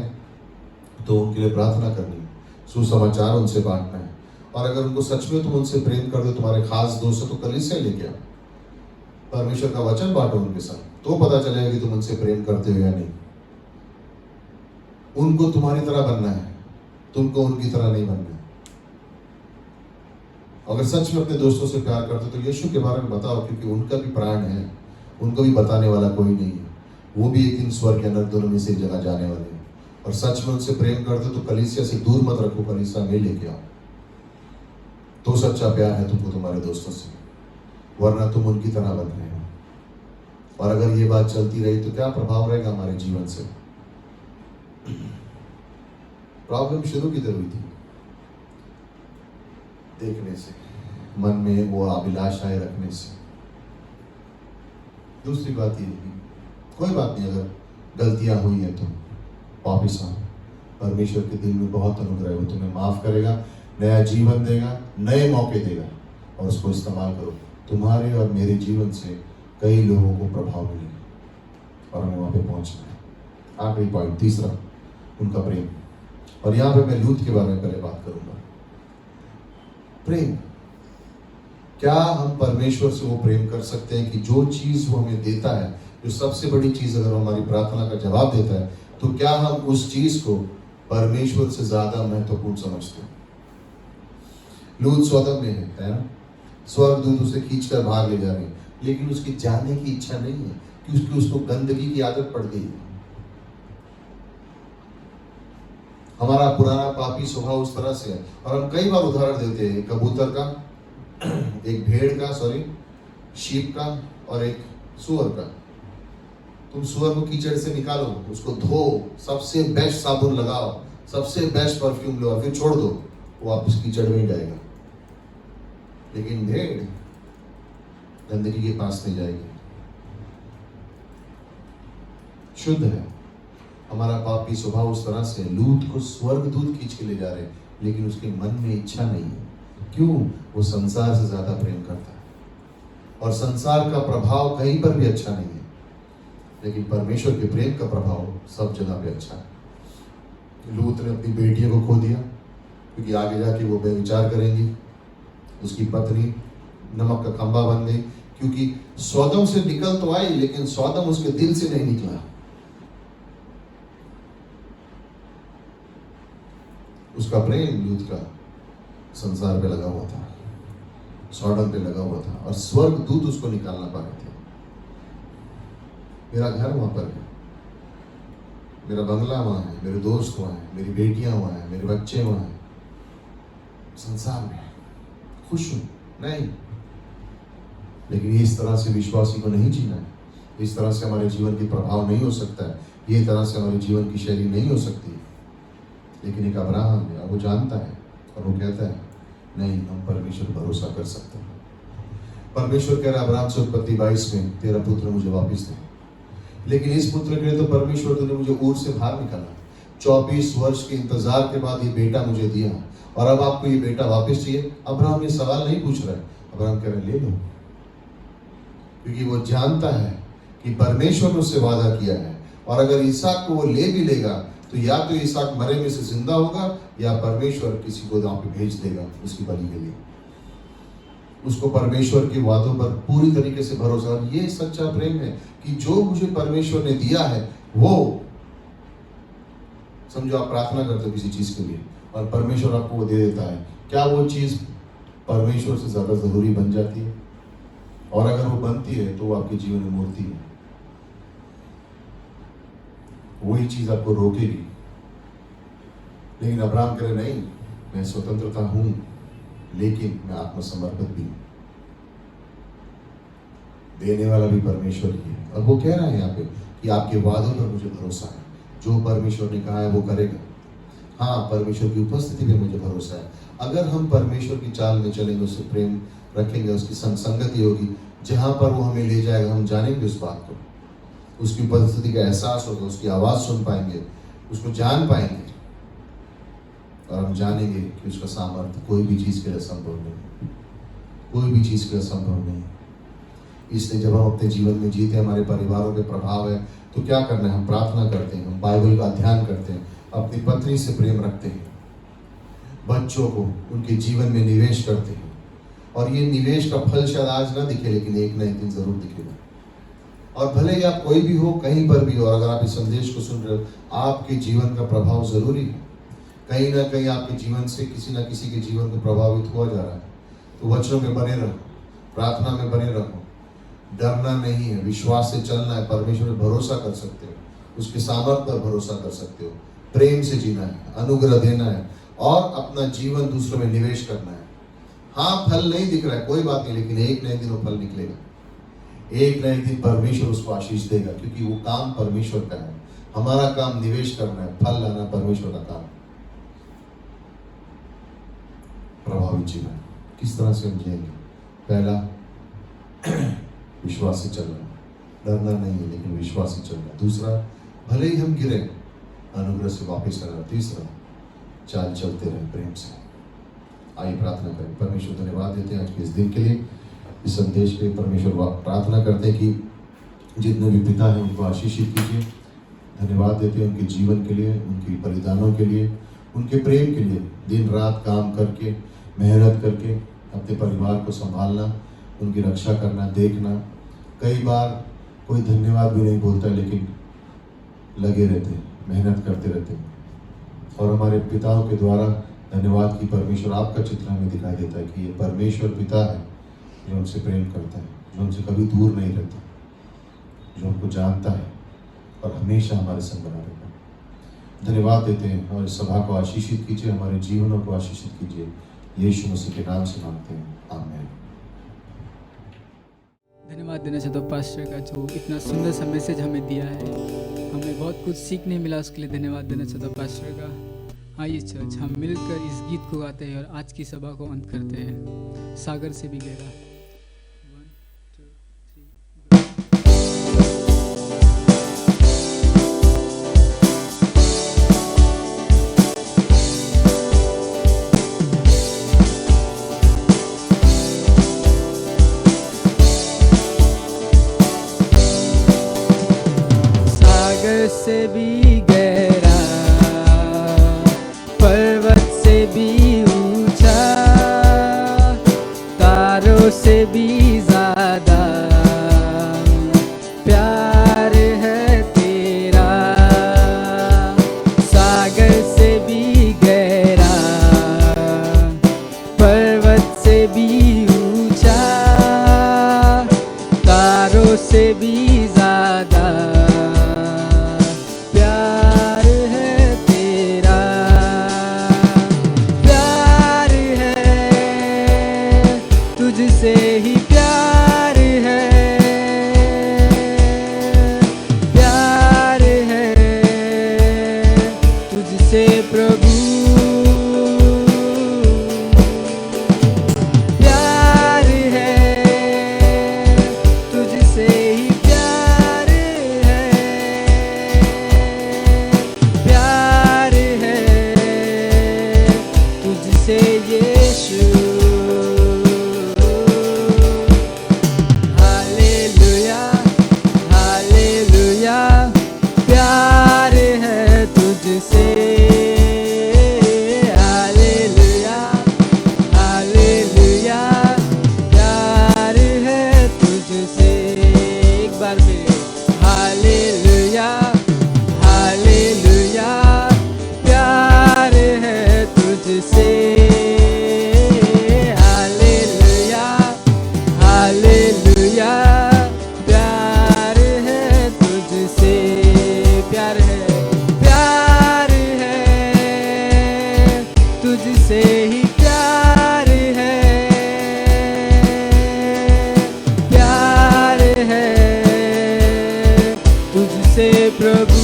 Speaker 2: तो उनके लिए प्रार्थना करनी है, सुसमाचार उनसे बांटना है, और अगर उनको सच में तुम उनसे प्रेम कर दो, तुम्हारे खास दोस्त है, तो कलीसिया लेके आओ, परमेश्वर का वचन बांटो उनके साथ, तो पता चलेगा कि तुम उनसे प्रेम करते हो या नहीं। उनको तुम्हारी तरह बनना है, तुमको उनकी तरह नहीं बनना है। अगर सच में अपने दोस्तों से प्यार करते तो यीशु के बारे में बताओ, क्योंकि उनका भी प्राण है, उनको भी बताने वाला कोई नहीं है। वो भी एक दिन स्वर्ग के नरक दोनों में से एक जगह जाने वाले हैं। और सच में उनसे प्रेम करते तो कलीसिया से दूर मत रखो, कलीसिया में लेके आओ, तो सच्चा प्यार है तुमको तुम्हारे दोस्तों से, वरना तुम उनकी तरह बन रहे हो। और अगर ये बात चलती रही तो क्या प्रभाव रहेगा हमारे जीवन से? प्रॉब्लम शुरू किधर हुई थी? देखने से, मन में वो अभिलाषाएं रखने से। दूसरी बात ये है, कोई बात नहीं, अगर गलतियां हुई है तो वापिस आओ, परमेश्वर के दिल में बहुत अनुग्रह है, वो तुम्हें माफ करेगा, नया जीवन देगा, नए मौके देगा, और उसको इस्तेमाल करो। तुम्हारे और मेरे जीवन से कई लोगों को प्रभाव मिलेगा, और हमें वहां पे पहुंचना है। आखिरी पॉइंट, तीसरा, उनका प्रेम। और यहाँ पे मैं लूत के बारे में पहले बात करूंगा। प्रेम, क्या हम परमेश्वर से वो प्रेम कर सकते हैं कि जो चीज वो हमें देता है, जो सबसे बड़ी चीज अगर हमारी प्रार्थना का जवाब देता है, तो क्या हम उस चीज को परमेश्वर से ज्यादा महत्वपूर्ण समझते हैं? लूत सोदम में है ना? स्वर्गदूत उसे खींचकर बाहर ले जा रहे हैं, लेकिन उसकी जाने की इच्छा नहीं है क्योंकि उसको गंदगी की आदत पड़ गई है। हमारा पुराना पापी स्वभाव उस तरह से है। और हम कई बार उदाहरण देते हैं, कबूतर का, एक भेड़ का, शीप का और एक सूअर का। तुम सूअर को कीचड़ से निकालो, उसको धो, सबसे बेस्ट साबुन लगाओ, सबसे बेस्ट परफ्यूम लो और फिर छोड़ दो, वो वापस कीचड़ में ही जाएगा। लेकिन भेड़ गंदगी के पास नहीं जाएगी, शुद्ध है। हमारा पापी स्वभाव उस तरह से, लूत को स्वर्गदूत खींच के ले जा रहे हैं, लेकिन उसके मन में इच्छा नहीं है। क्यों? वो संसार से ज्यादा प्रेम करता है और संसार का प्रभाव कहीं पर भी अच्छा नहीं है, लेकिन परमेश्वर के प्रेम का प्रभाव सब जगह पे अच्छा है। लूत ने अपनी बेटियों को खो दिया क्योंकि आगे जाके वो बेविचार करेंगी। उसकी पत्नी नमक का खंभा बन गई क्योंकि सौदम से निकल तो आई, लेकिन सौदम उसके दिल से नहीं निकला। उसका प्रेम लूत का संसार पे लगा हुआ था, सौदम पे लगा हुआ था, और स्वर्गदूत उसको निकालना पा रहे थे। मेरा घर वहां पर है, मेरा बंगला वहां है, मेरे दोस्त वहां है, मेरी बेटियां वहां है, मेरे बच्चे वहां हैं, संसार में खुश हूं नहीं। लेकिन इस तरह से विश्वासी को नहीं जीना है, इस तरह से हमारे जीवन की प्रभाव नहीं हो सकता है, ये तरह से हमारे जीवन की शैली नहीं हो सकती। लेकिन एक अब्राहम है, वो जानता है और वो कहता है नहीं, हम परमेश्वर भरोसा कर सकते हैं। परमेश्वर कह रहा है अब्राहम से उत्पत्ति 22 में, तेरा पुत्र मुझे वापस दे। लेकिन इस पुत्र के लिए तो परमेश्वर तूने मुझे ऊर से बाहर निकाला, 24 वर्ष के इंतजार के बाद ये बेटा मुझे दिया, और अब आपको ये बेटा वापस चाहिए। अब्राहम ये सवाल नहीं पूछ रहा है, अब्राहम कह रहे ले लो, क्योंकि वो जानता है कि परमेश्वर ने उससे वादा किया है, और अगर इसहाक को वो ले भी लेगा तो या तो इसहाक मरे में से जिंदा होगा या परमेश्वर किसी को वहां पे भेज देगा उसकी बलि के लिए। उसको परमेश्वर के वादों पर पूरी तरीके से भरोसा, और ये सच्चा प्रेम है कि जो मुझे परमेश्वर ने दिया है वो, समझो आप प्रार्थना करते हो किसी चीज के लिए और परमेश्वर आपको वो दे देता है, क्या वो चीज परमेश्वर से ज्यादा जरूरी बन जाती है? और अगर वो बनती है तो वो आपके जीवन में मूर्ति है, वही चीज आपको रोकेगी। लेकिन अब्राहम कह रहे नहीं, मैं स्वतंत्रता हूं, लेकिन मैं आत्मसमर्पित भी हूं, देने वाला भी परमेश्वर ही है। और वो कह रहा है यहाँ पे कि आपके वादों पर मुझे भरोसा है, जो परमेश्वर ने कहा है वो करेगा। हाँ, परमेश्वर की उपस्थिति पे मुझे भरोसा है। अगर हम परमेश्वर की चाल में चलेंगे, उससे प्रेम रखेंगे, उसकी संगति होगी, जहां पर वो हमें ले जाएगा हम जानेंगे उस बात को, उसकी उपस्थिति का एहसास होगा, उसकी आवाज़ सुन पाएंगे, उसको जान पाएंगे, और हम जानेंगे कि उसका सामर्थ्य कोई भी चीज़ के लिए असंभव नहीं, कोई भी चीज़ के लिए असंभव नहीं। इसलिए जब हम अपने जीवन में जीते, हमारे परिवारों पे प्रभाव है, तो क्या करना है? हम प्रार्थना करते हैं, हम बाइबल का अध्ययन करते हैं, अपनी पत्नी से प्रेम रखते हैं, बच्चों को उनके जीवन में निवेश करते हैं, और ये निवेश का फल शायद आज ना दिखे, लेकिन एक ना एक दिन जरूर दिखेगा। और भले ही आप कोई भी हो, कहीं पर भी हो, और अगर आप इस संदेश को सुन रहे हो, आपके जीवन का प्रभाव जरूरी है। कहीं ना कहीं आपके जीवन से किसी ना किसी के जीवन को प्रभावित हुआ जा रहा है, तो वचनों में बने रहो, प्रार्थना में बने रहो, डरना नहीं है, विश्वास से चलना है, परमेश्वर पर भरोसा कर सकते हो, उसके सामर्थ्य पर भरोसा कर सकते हो, प्रेम से जीना है, अनुग्रह देना है, और अपना जीवन दूसरों में निवेश करना है। हाँ, फल नहीं दिख रहा है, कोई बात नहीं, लेकिन एक न एक दिन वो फल निकलेगा, एक न एक दिन परमेश्वर उसको आशीष देगा, क्योंकि वो काम परमेश्वर का है। हमारा काम निवेश करना है, फल लाना परमेश्वर का काम। प्रभावित जीवन किस तरह से हम जिएंगे? पहला, विश्वास से चलना, डरना नहीं है लेकिन विश्वास से चलना। दूसरा, भले ही हम गिरे, अनुग्रह से वापस आना। तीसरा, चाल चलते रहे प्रेम से। आइए प्रार्थना करें। परमेश्वर धन्यवाद देते हैं आज के इस दिन के लिए, इस संदेश के। परमेश्वर प्रार्थना करते हैं कि जितने भी पिता हैं उनको आशीषित कीजिए। धन्यवाद देते हैं उनके जीवन के लिए, उनके बलिदानों के लिए, उनके प्रेम के लिए, दिन रात काम करके, मेहनत करके अपने परिवार को संभालना, उनकी रक्षा करना, देखना। कई बार कोई धन्यवाद भी नहीं बोलता, लेकिन लगे रहते हैं, मेहनत करते रहते हैं, और हमारे पिताओं के द्वारा धन्यवाद की परमेश्वर आपका चित्र हमें दिखाई देता है कि ये परमेश्वर पिता है जो उनसे प्रेम करता है, जो उनसे कभी दूर नहीं रहता, जो उनको जानता है और हमेशा हमारे संग बना रहेगा। धन्यवाद देते हैं और इस सभा को आशीषित कीजिए, हमारे जीवनों को आशीषित कीजिए। यीशु मसीह के नाम से मांगते हैं, आमीन।
Speaker 1: धन्यवाद देना चाहता हूँ पास्टर का, जो इतना सुंदर सा मैसेज हमें दिया है। हमें बहुत कुछ सीखने मिला, उसके लिए धन्यवाद देना चाहता हूँ पास्टर का। आइए चर्च, हम मिलकर इस गीत को गाते हैं और आज की सभा को अंत करते हैं। सागर से भी गहरा। 1 2 3 सागर से भी गहरा, पर्वत से भी ऊंचा, तारों से भी ज्यादा प्यार है तेरा। सागर से भी गहरा, पर्वत से भी ऊंचा, तारों से भी ज्यादा प्यार है तेरा। प्यार है, तुझसे ही प्यार है। प्यार है, तुझसे प्रभु। प्यार है, तुझसे ही प्यार है। प्यार है, तुझसे यीशु। हालेलुया, हालेलुया, प्यार है तुझसे। हालेलुया, हालेलुया, प्यार है तुझसे। एक बार फिर हालेलुया, हालेलुया, प्यार है तुझसे। हालेलुया, हालेलुया, प्यार है तुझसे। प्यार है, प्यार है, तुझसे ही प्यार है। प्यार है, तुझसे प्रभु।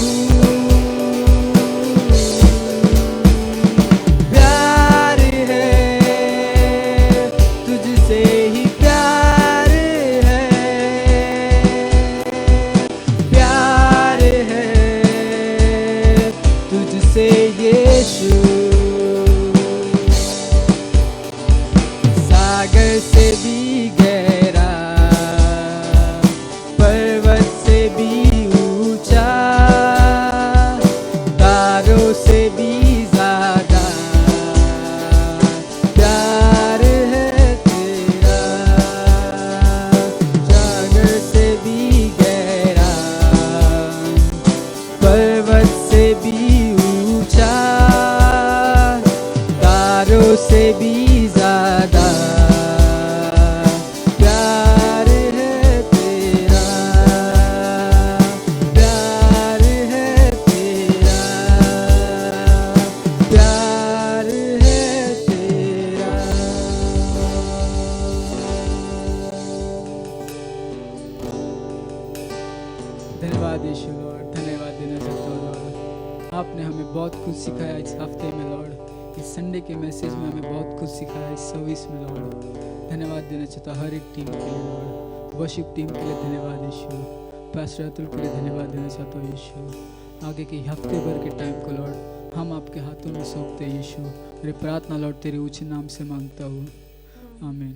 Speaker 1: प्यार है, तुझसे ही प्यार है। प्यार है, तुझसे यीशु। सागर से भी गहरा, पर्वत से भी ऊंचा, तारों से भी ज्यादा प्यार है तेरा। सागर से भी गहरा, पर्वत से भी ऊंचा, तारों से भी ज्यादा प्यार है तेरा। प्यार है तेरा, प्यार है तेरा। धन्यवाद यीशु लॉर्ड, धन्यवाद देना चाहता हूँ लॉर्ड। आपने हमें बहुत कुछ सिखाया इस हफ्ते में लॉर्ड। इस संडे के मैसेज में हमें बहुत कुछ सिखाया इस सर्विस में लॉर्ड। धन्यवाद देना चाहता हूँ हर एक टीम के लिए लॉर्ड। वर्शिप टीम के लिए धन्यवाद यीशु। पास्टर अतुल के लिए धन्यवाद देना चाहता हूँ यीशु। आगे के हफ्ते भर के टाइम को लॉर्ड हम आपके हाथों में सौंपते हैं यीशु। मेरी प्रार्थना लॉर्ड तेरे ऊंचे नाम से मांगता हूँ, आमीन।